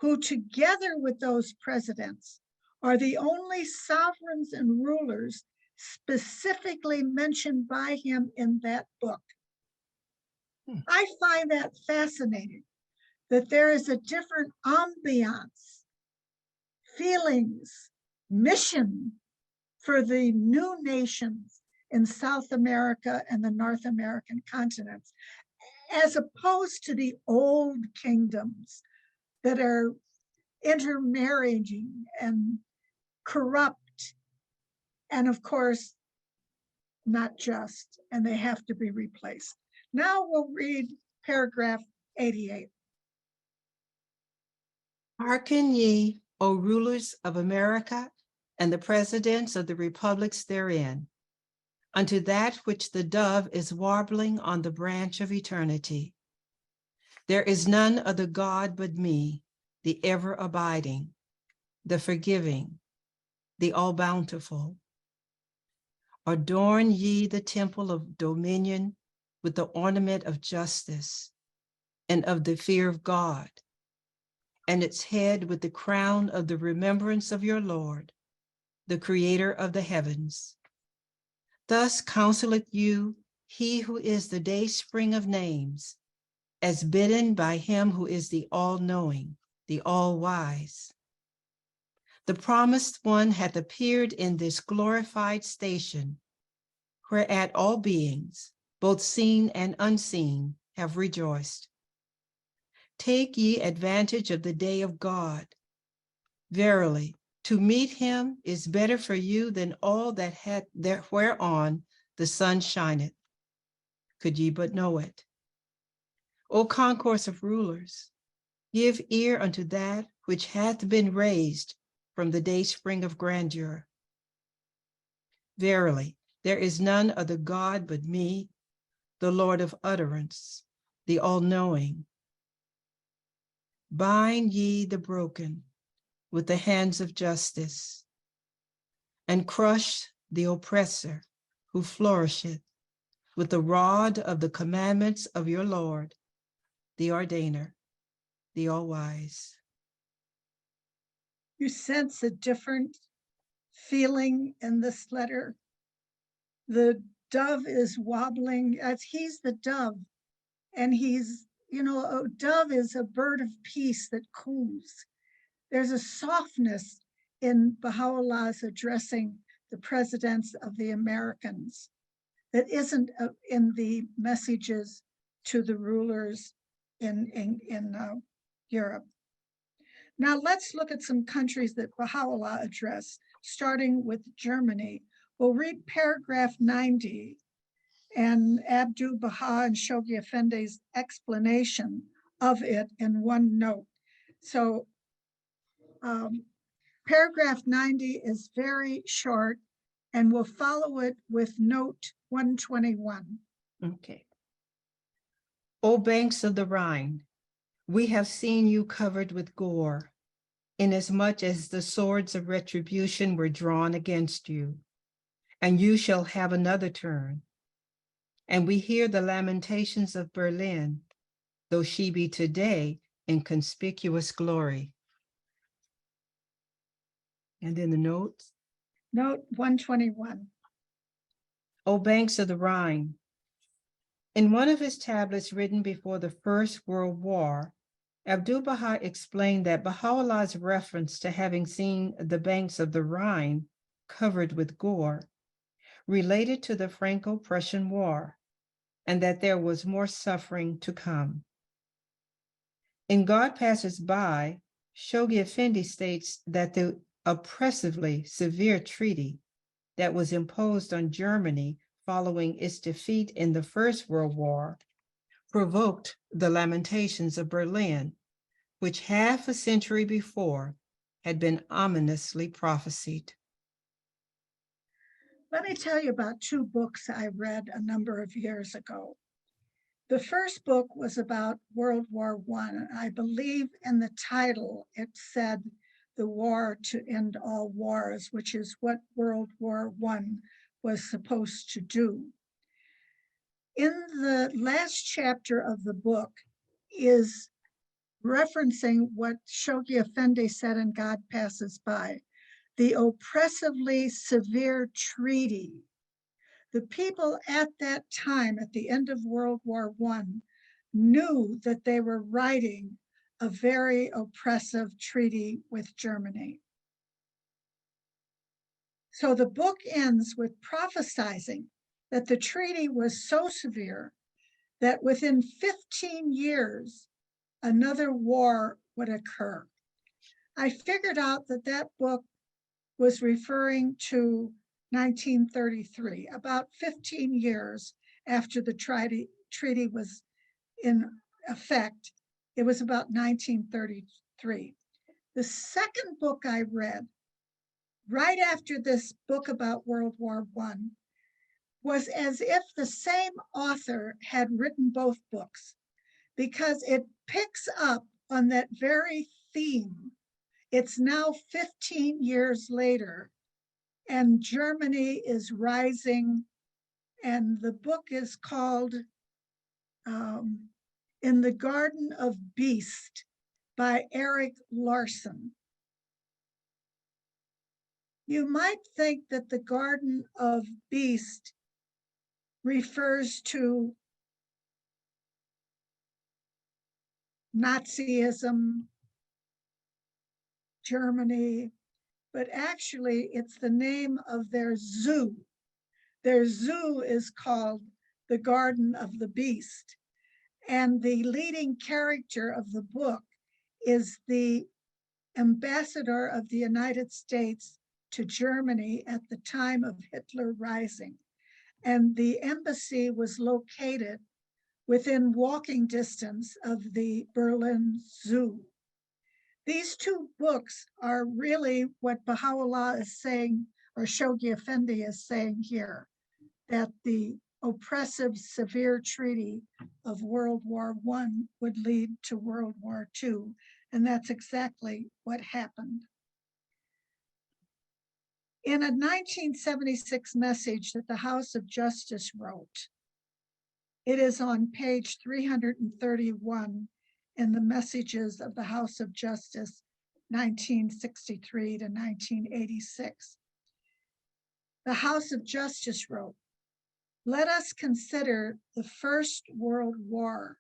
who together with those presidents are the only sovereigns and rulers specifically mentioned by him in that book. I find that fascinating, that there is a different ambiance, feelings, mission for the new nations in South America and the North American continents, as opposed to the old kingdoms that are intermarrying and corrupt, and of course, not just, and they have to be replaced. Now we'll read paragraph 88. Hearken ye, O rulers of America and the presidents of the republics therein, unto that which the dove is warbling on the branch of eternity. There is none other God but me, the ever abiding, the forgiving, the all bountiful. Adorn ye the temple of dominion with the ornament of justice and of the fear of God, and its head with the crown of the remembrance of your Lord, the creator of the heavens. Thus counseleth you he who is the dayspring of names, as bidden by him who is the all-knowing, the all-wise. The promised one hath appeared in this glorified station, whereat all beings, both seen and unseen, have rejoiced. Take ye advantage of the day of God. Verily, to meet him is better for you than all that whereon the sun shineth, could ye but know it. O concourse of rulers, give ear unto that which hath been raised from the dayspring of grandeur. Verily, there is none other God but me, the Lord of utterance, the all-knowing. Bind ye the broken with the hands of justice, and crush the oppressor who flourisheth with the rod of the commandments of your Lord, the ordainer, the all-wise. You sense a different feeling in this letter. The dove is wobbling as he's the dove, and he's, a dove is a bird of peace that coos. There's a softness in Baha'u'llah's addressing the presidents of the Americans that isn't in the messages to the rulers in Europe. Now let's look at some countries that Baha'u'llah addressed, starting with Germany. We'll read paragraph 90 and Abdul Baha and Shoghi Effendi's explanation of it in one note. So paragraph 90 is very short, and we'll follow it with note 121. Okay. O banks of the Rhine, we have seen you covered with gore, inasmuch as the swords of retribution were drawn against you, and you shall have another turn. And we hear the lamentations of Berlin, though she be today in conspicuous glory. And in the notes, Note 121. O banks of the Rhine, in one of his tablets written before the First World War, Abdu'l-Baha explained that Baha'u'llah's reference to having seen the banks of the Rhine covered with gore related to the Franco-Prussian War, and that there was more suffering to come. In God Passes By, Shoghi Effendi states that the oppressively severe treaty that was imposed on Germany following its defeat in the First World War provoked the lamentations of Berlin, which half a century before had been ominously prophesied. Let me tell you about two books I read a number of years ago. The first book was about World War I. I believe in the title it said The War to End All Wars, which is what World War I was supposed to do. In the last chapter of the book is referencing what Shoghi Effendi said in God Passes By, the oppressively severe treaty. The people at that time, at the end of World War I, knew that they were writing a very oppressive treaty with Germany. So the book ends with prophesizing that the treaty was so severe that within 15 years, another war would occur. I figured out that that book was referring to 1933, about 15 years after the treaty was in effect. It was about 1933. The second book I read, right after this book about World War I, was as if the same author had written both books, because it picks up on that very theme. It's now 15 years later, and Germany is rising, and the book is called In the Garden of Beast by Eric Larson. You might think that the Garden of Beast refers to Nazism, Germany, but actually it's the name of their zoo. Their zoo is called the Garden of the Beast. And the leading character of the book is the ambassador of the United States to Germany at the time of Hitler rising. And the embassy was located within walking distance of the Berlin Zoo. These two books are really what Baha'u'llah is saying, or Shoghi Effendi is saying here, that the oppressive, severe treaty of World War I would lead to World War II, and that's exactly what happened. In a 1976 message that the House of Justice wrote, it is on page 331 in the messages of the House of Justice 1963 to 1986. The House of Justice wrote, "Let us consider the First World War,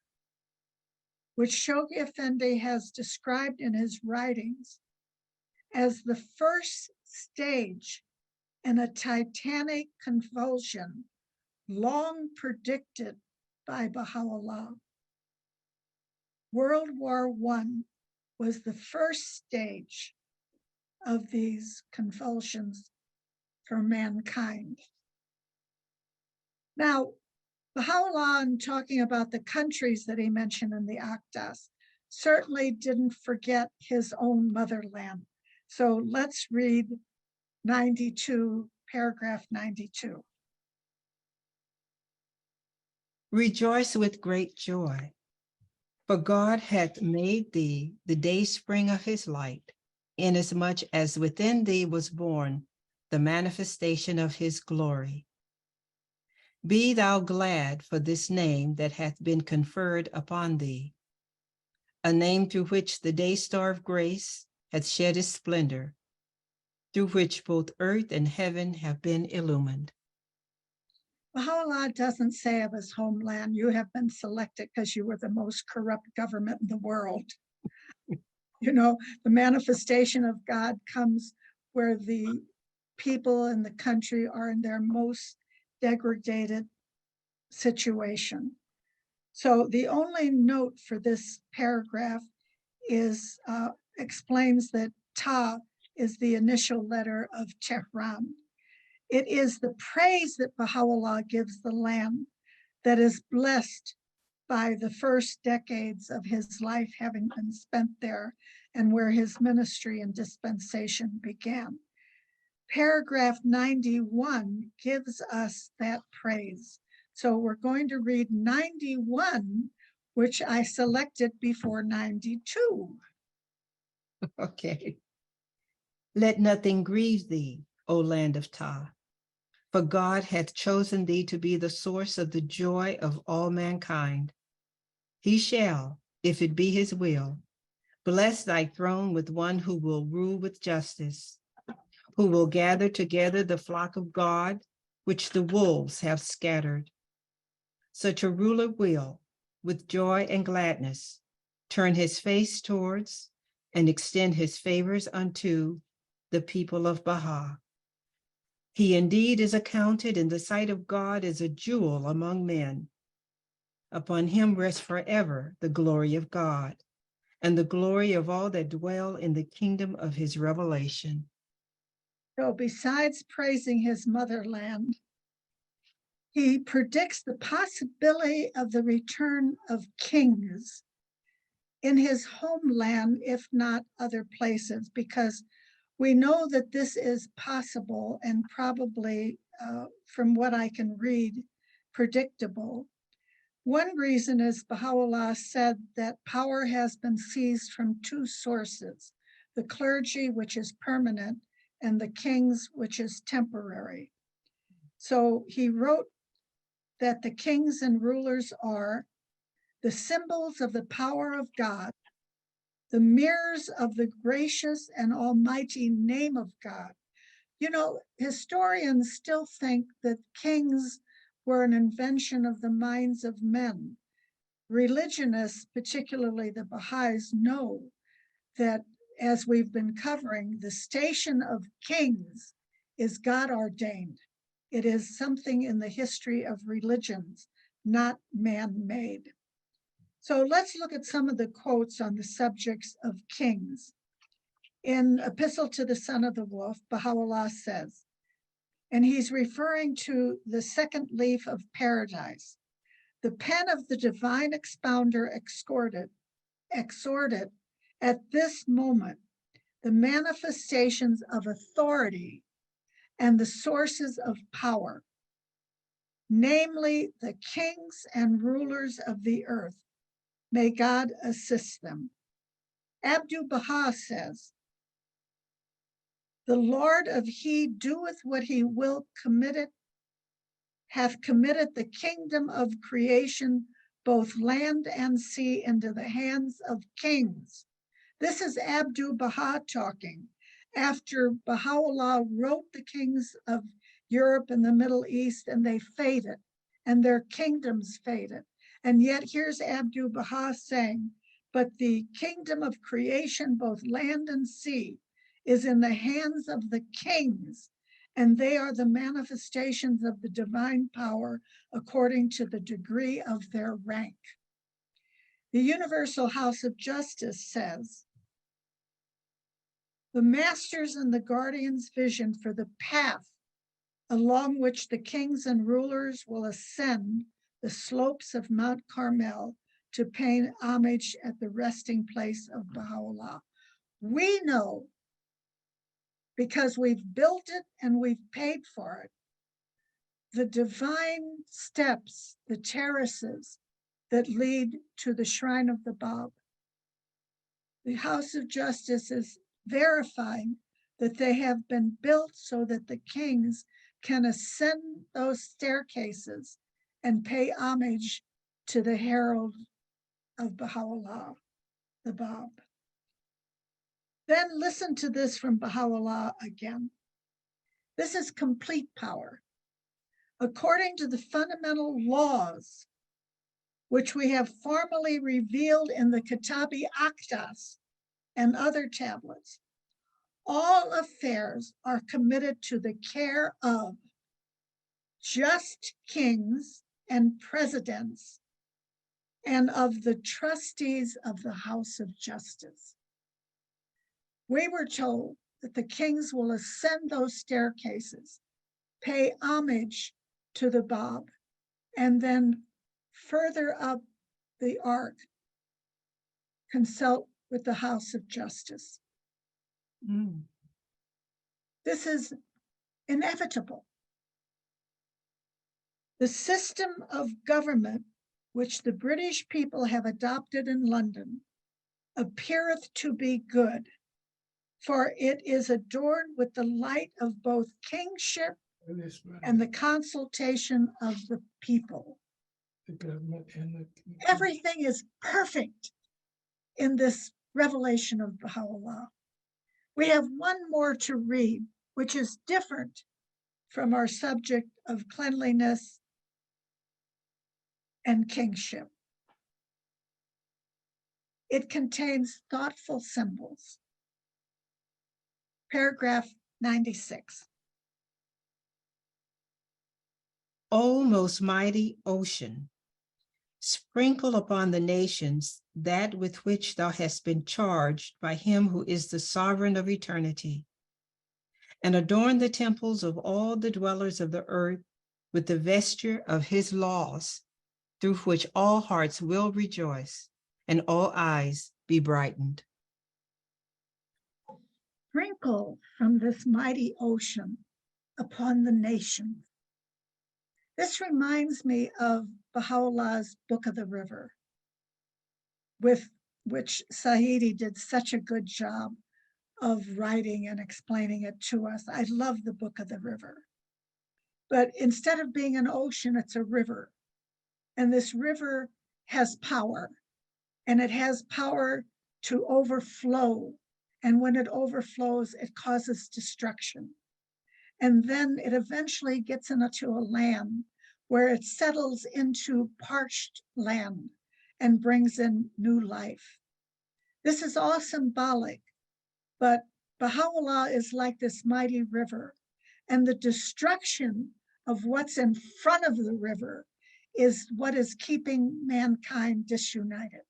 which Shoghi Effendi has described in his writings as the first stage in a titanic convulsion long predicted by Baha'u'llah. World War I was the first stage of these convulsions for mankind." Now, Baha'u'llah, in talking about the countries that he mentioned in the Aqdas, certainly didn't forget his own motherland. So let's read 92, paragraph 92. Rejoice with great joy, for God hath made thee the day spring of his light, inasmuch as within thee was born the manifestation of his glory. Be thou glad for this name that hath been conferred upon thee, a name through which the day star of grace hath shed its splendor, through which both earth and heaven have been illumined. Baha'u'llah doesn't say of his homeland, "You have been selected because you were the most corrupt government in the world." You know, the manifestation of God comes where the people in the country are in their most degraded situation. So the only note for this paragraph is explains that Ta is the initial letter of Tehran. It is the praise that Baha'u'llah gives the land that is blessed by the first decades of his life having been spent there and where his ministry and dispensation began. Paragraph 91 gives us that praise. So we're going to read 91, which I selected before 92. Okay. Let nothing grieve thee, O land of Ta, for God hath chosen thee to be the source of the joy of all mankind. He shall, if it be his will, bless thy throne with one who will rule with justice, who will gather together the flock of God, which the wolves have scattered. Such a ruler will, with joy and gladness, turn his face towards and extend his favors unto the people of Baha. He indeed is accounted in the sight of God as a jewel among men. Upon him rests forever the glory of God and the glory of all that dwell in the kingdom of his revelation. So besides praising his motherland, he predicts the possibility of the return of kings in his homeland, if not other places, because we know that this is possible and probably, from what I can read, predictable. One reason is Baha'u'llah said that power has been seized from two sources, the clergy, which is permanent, and the kings, which is temporary. So he wrote that the kings and rulers are the symbols of the power of God, the mirrors of the gracious and almighty name of God. You know, historians still think that kings were an invention of the minds of men. Religionists, particularly the Baha'is, know that, as we've been covering, the station of kings is God ordained. It is something in the history of religions, not man-made. So let's look at some of the quotes on the subjects of kings. In Epistle to the Son of the Wolf, Baha'u'llah says, and he's referring to the second leaf of paradise, the pen of the divine expounder exhorted at this moment the manifestations of authority and the sources of power. namely the kings and rulers of the earth. May God assist them. Abdu'l-Baha says, the Lord of He doeth what He will committed, hath committed the kingdom of creation, both land and sea, into the hands of kings. This is Abdu'l-Baha talking after Baha'u'llah wrote the kings of Europe and the Middle East, and they faded, and their kingdoms faded. And yet here's Abdu'l-Baha saying, but the kingdom of creation, both land and sea, is in the hands of the kings, and they are the manifestations of the divine power according to the degree of their rank. The Universal House of Justice says, the masters and the guardians' vision for the path along which the kings and rulers will ascend the slopes of Mount Carmel to pay homage at the resting place of Baha'u'llah. We know, because we've built it and we've paid for it, the divine steps, the terraces that lead to the shrine of the Bab. The House of Justice is verifying that they have been built so that the kings can ascend those staircases and pay homage to the herald of Baha'u'llah, the Bab. Then listen to this from Baha'u'llah again. This is complete power. According to the fundamental laws, which we have formally revealed in the Kitab-i-Aqdas and other tablets, all affairs are committed to the care of just kings and presidents and of the trustees of the House of Justice. We were told that the kings will ascend those staircases, pay homage to the Bab, and then further up the arc, consult with the House of Justice. This is inevitable. The system of government which the British people have adopted in London appeareth to be good, for it is adorned with the light of both kingship and the consultation of the people. The government and the Everything is perfect in this revelation of Baha'u'llah. We have one more to read, which is different from our subject of cleanliness and kingship. It contains thoughtful symbols. Paragraph 96. O most mighty ocean, sprinkle upon the nations that with which thou hast been charged by him who is the sovereign of eternity, and adorn the temples of all the dwellers of the earth with the vesture of his laws, through which all hearts will rejoice and all eyes be brightened. Sprinkle from this mighty ocean upon the nations. This reminds me of Baha'u'llah's Book of the River, with which Saidi did such a good job of writing and explaining it to us. I love the Book of the River. But instead of being an ocean, it's a river. And this river has power, and it has power to overflow. And when it overflows, it causes destruction. And then it eventually gets into a land where it settles into parched land and brings in new life. This is all symbolic, but Baha'u'llah is like this mighty river, and the destruction of what's in front of the river is what is keeping mankind disunited.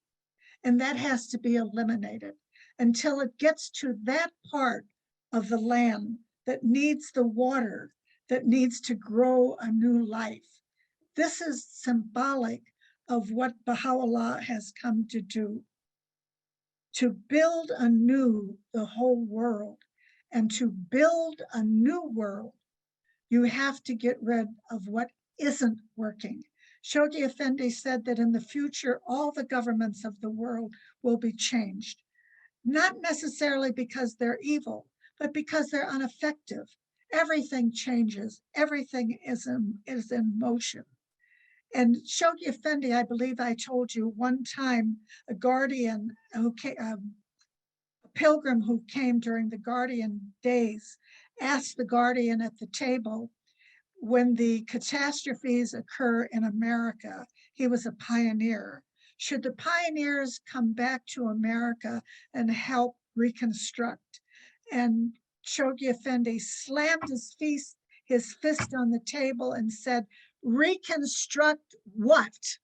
And that has to be eliminated until it gets to that part of the land that needs the water, that needs to grow a new life. This is symbolic of what Baha'u'llah has come to do, to build anew the whole world. And to build a new world, you have to get rid of what isn't working. Shoghi Effendi said that in the future, all the governments of the world will be changed, not necessarily because they're evil, but because they're ineffective. Everything changes. Everything is in motion. And Shoghi Effendi, I believe I told you one time, a guardian who came, a pilgrim who came during the guardian days, asked the guardian at the table, when the catastrophes occur in America, he was a pioneer. Should the pioneers come back to America and help reconstruct? And Shoghi Effendi slammed his fist on the table and said, reconstruct what?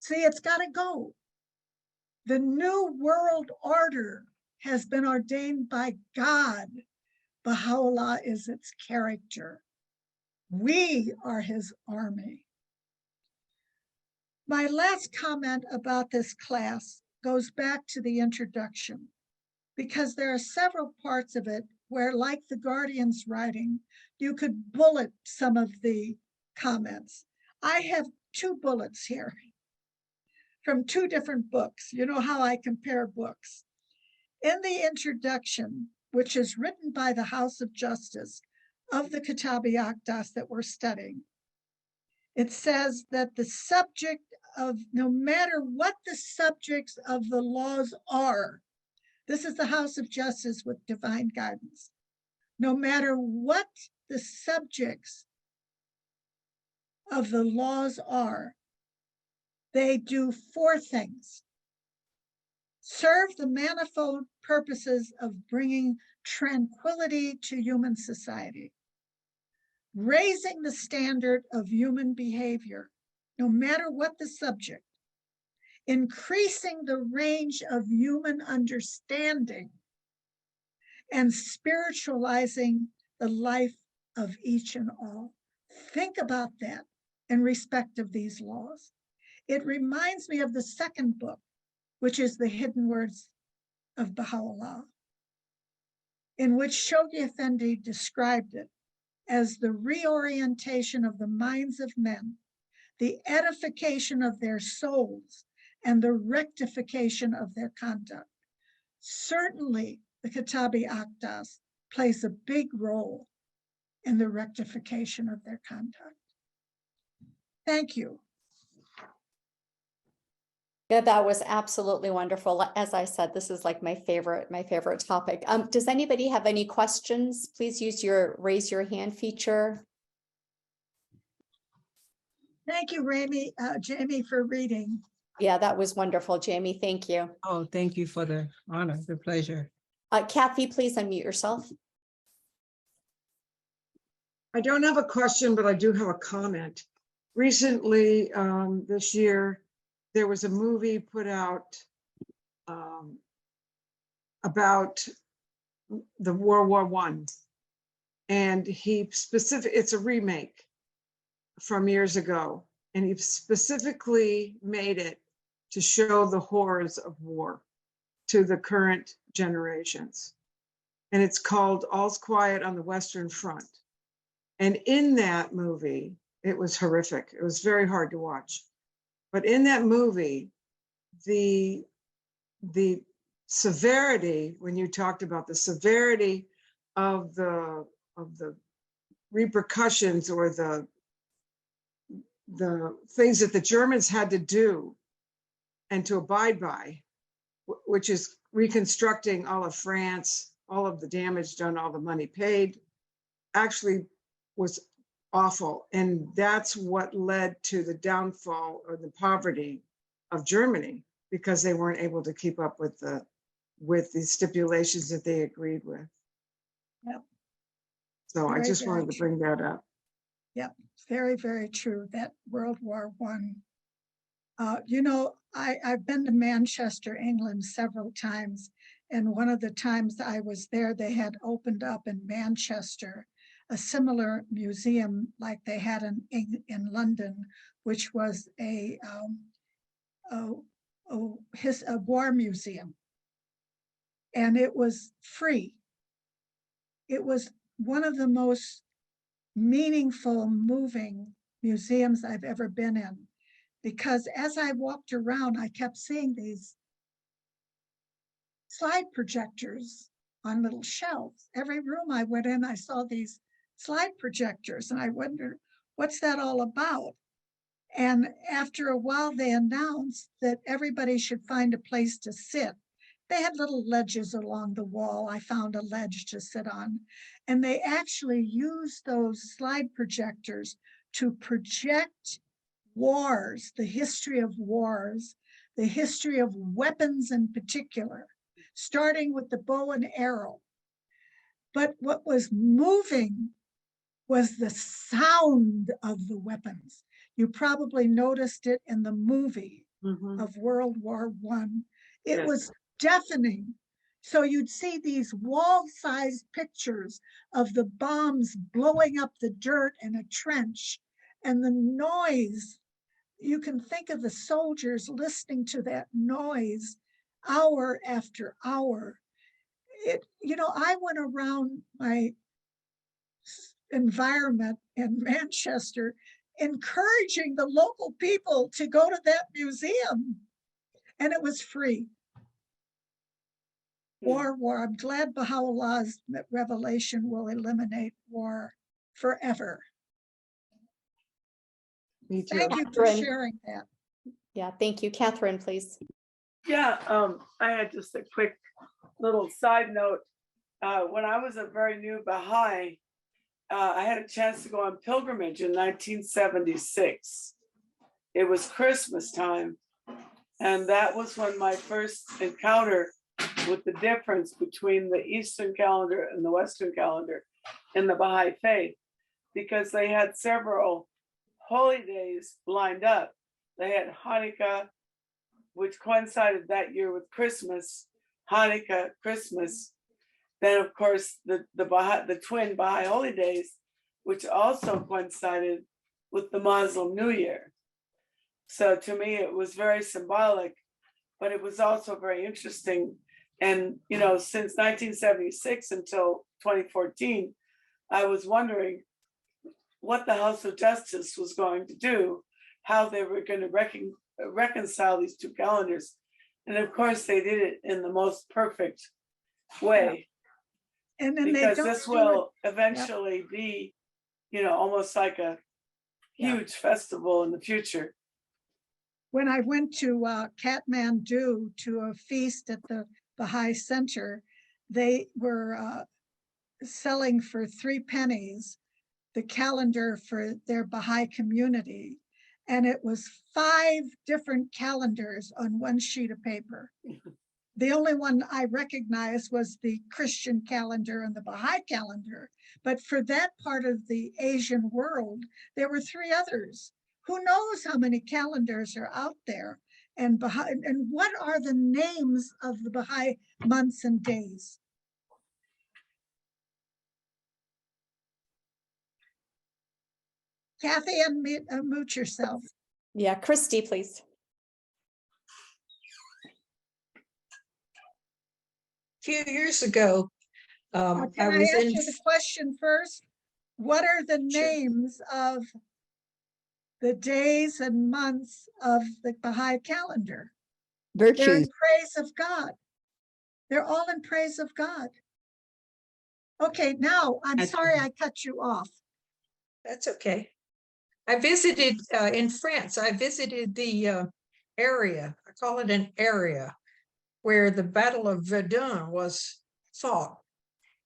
See, it's got to go. The new world order has been ordained by God. Baha'u'llah is its character. We are his army. My last comment about this class goes back to the introduction, because there are several parts of it where, like the Guardian's writing, you could bullet some of the comments. I have 2 bullets here from 2 different books. You know how I compare books. In the introduction, which is written by the House of Justice of the Kitab-i-Aqdas that we're studying, it says that the subject of, no matter what the subjects of the laws are, this is the House of Justice with divine guidance, no matter what the subjects of the laws are, they do 4 things. Serve the manifold purposes of bringing tranquility to human society, raising the standard of human behavior, no matter what the subject, increasing the range of human understanding, and spiritualizing the life of each and all. Think about that in respect of these laws. It reminds me of the second book, which is the Hidden Words of Baha'u'llah, in which Shoghi Effendi described it as the reorientation of the minds of men, the edification of their souls, and the rectification of their conduct. Certainly, the Kitab-i-Aqdas plays a big role in the rectification of their conduct. Thank you. Yeah, that was absolutely wonderful. As I said, this is like my favorite topic. Does anybody have any questions? Please use your raise your hand feature. Thank you, Jamie, for reading. Yeah, that was wonderful, Jamie. Thank you. Oh, thank you for the honor, the pleasure. Kathy, please unmute yourself. I don't have a question, but I do have a comment. Recently, this year, there was a movie put out about the World War I, and it's a remake from years ago, and he specifically made it to show the horrors of war to the current generations. And it's called All's Quiet on the Western Front. And in that movie, it was horrific. It was very hard to watch. But in that movie, the severity, when you talked about the severity of the repercussions or the things that the Germans had to do and to abide by, which is reconstructing all of France, all of the damage done, all the money paid, actually was awful. And that's what led to the downfall or the poverty of Germany, because they weren't able to keep up with the stipulations that they agreed with. Yep. So I just wanted to true. bring that up. Yep, very, very true, that World War I. You know, I've been to Manchester, England several times, and one of the times I was there, they had opened up in Manchester a similar museum like they had in London, which was a war museum, and it was free. It was one of the most meaningful, moving museums I've ever been in. Because as I walked around, I kept seeing these slide projectors on little shelves. Every room I went in, I saw these slide projectors, and I wondered, what's that all about? And after a while, they announced that everybody should find a place to sit. They had little ledges along the wall. I found a ledge to sit on. And they actually used those slide projectors to project wars, the history of wars, the history of weapons in particular, starting with the bow and arrow. But what was moving was the sound of the weapons. You probably noticed it in the movie of World War I. It was deafening. So you'd see these wall-sized pictures of the bombs blowing up the dirt in a trench, and the noise. You can think of the soldiers listening to that noise hour after hour. I went around my environment in Manchester encouraging the local people to go to that museum, and it was free. War. I'm glad Baha'u'llah's revelation will eliminate war forever. Me too. Thank you for Catherine. sharing that. Yeah, thank you. Catherine, please. Yeah, I had just a quick little side note. When I was a very new Baha'i, I had a chance to go on pilgrimage in 1976. It was Christmas time. And that was when my first encounter with the difference between the Eastern calendar and the Western calendar in the Baha'i faith, because they had several holy days lined up. They had Hanukkah, which coincided that year with Christmas, Hanukkah, Christmas. Then, of course, the twin Baha'i holy days, which also coincided with the Muslim New Year. So to me, it was very symbolic, but it was also very interesting. And, since 1976 until 2014, I was wondering what the House of Justice was going to do, how they were going to reconcile these two calendars. And of course, they did it in the most perfect way. And then Because they don't this will eventually be, almost like a huge festival in the future. When I went to Kathmandu to a feast at the Baha'i Center, they were selling for 3 pennies the calendar for their Baha'i community. And it was 5 different calendars on one sheet of paper. The only one I recognized was the Christian calendar and the Baha'i calendar. But for that part of the Asian world, there were 3 others. Who knows how many calendars are out there? And what are the names of the Baha'i months and days? Kathy, unmute yourself. Yeah, Christy, please. Few years ago, Can I I was ask in. you the question first? What are the Sure. names of the days and months of the Baha'i calendar? They're in Virtues. praise of God. They're all in praise of God. Okay, now, I'm sorry I cut you off. That's okay. I visited in France. I visited the area. I call it an area where the Battle of Verdun was fought,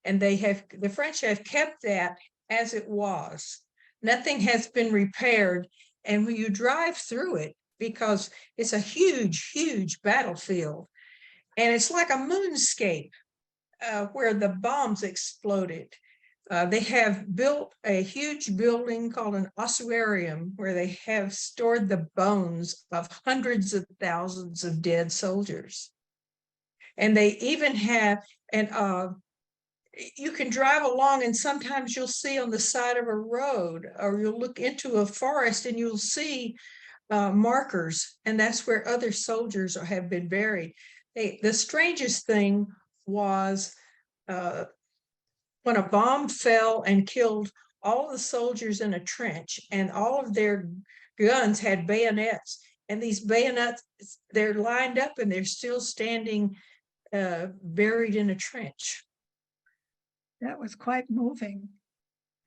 and the French have kept that as it was. Nothing has been repaired, and when you drive through it, because it's a huge, huge battlefield, and it's like a moonscape where the bombs exploded. They have built a huge building called an ossuarium where they have stored the bones of hundreds of thousands of dead soldiers. And they even have, you can drive along and sometimes you'll see on the side of a road, or you'll look into a forest and you'll see markers, and that's where other soldiers have been buried. The strangest thing was when a bomb fell and killed all the soldiers in a trench, and all of their guns had bayonets. And these bayonets, they're lined up and they're still standing buried in a trench. That was quite moving.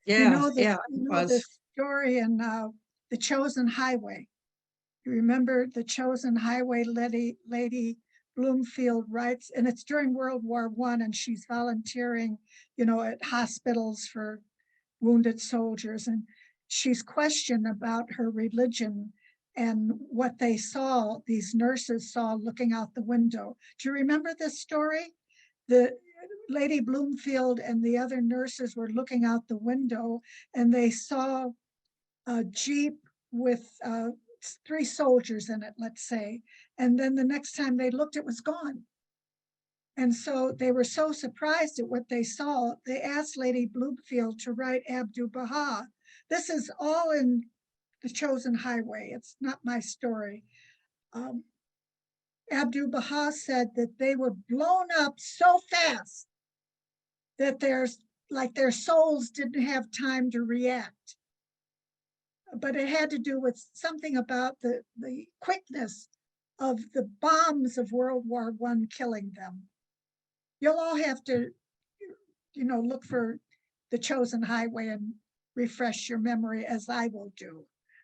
Yeah, the, yeah, you it know the was. story in The Chosen Highway. You remember The Chosen Highway, Lady Bloomfield writes, and it's during World War I, and she's volunteering, at hospitals for wounded soldiers, and she's questioned about her religion and what they saw, these nurses saw looking out the window. Do you remember this story? The Lady Bloomfield and the other nurses were looking out the window, and they saw a Jeep with 3 soldiers in it, let's say. And then the next time they looked, it was gone. And so they were so surprised at what they saw, they asked Lady Bloomfield to write Abdu'l-Baha. This is all in The Chosen Highway. It's not my story. Abdu'l-Baha said that they were blown up so fast that their souls didn't have time to react. But it had to do with something about the quickness of the bombs of World War I killing them. You'll all have to, look for The Chosen Highway and refresh your memory, as I will do.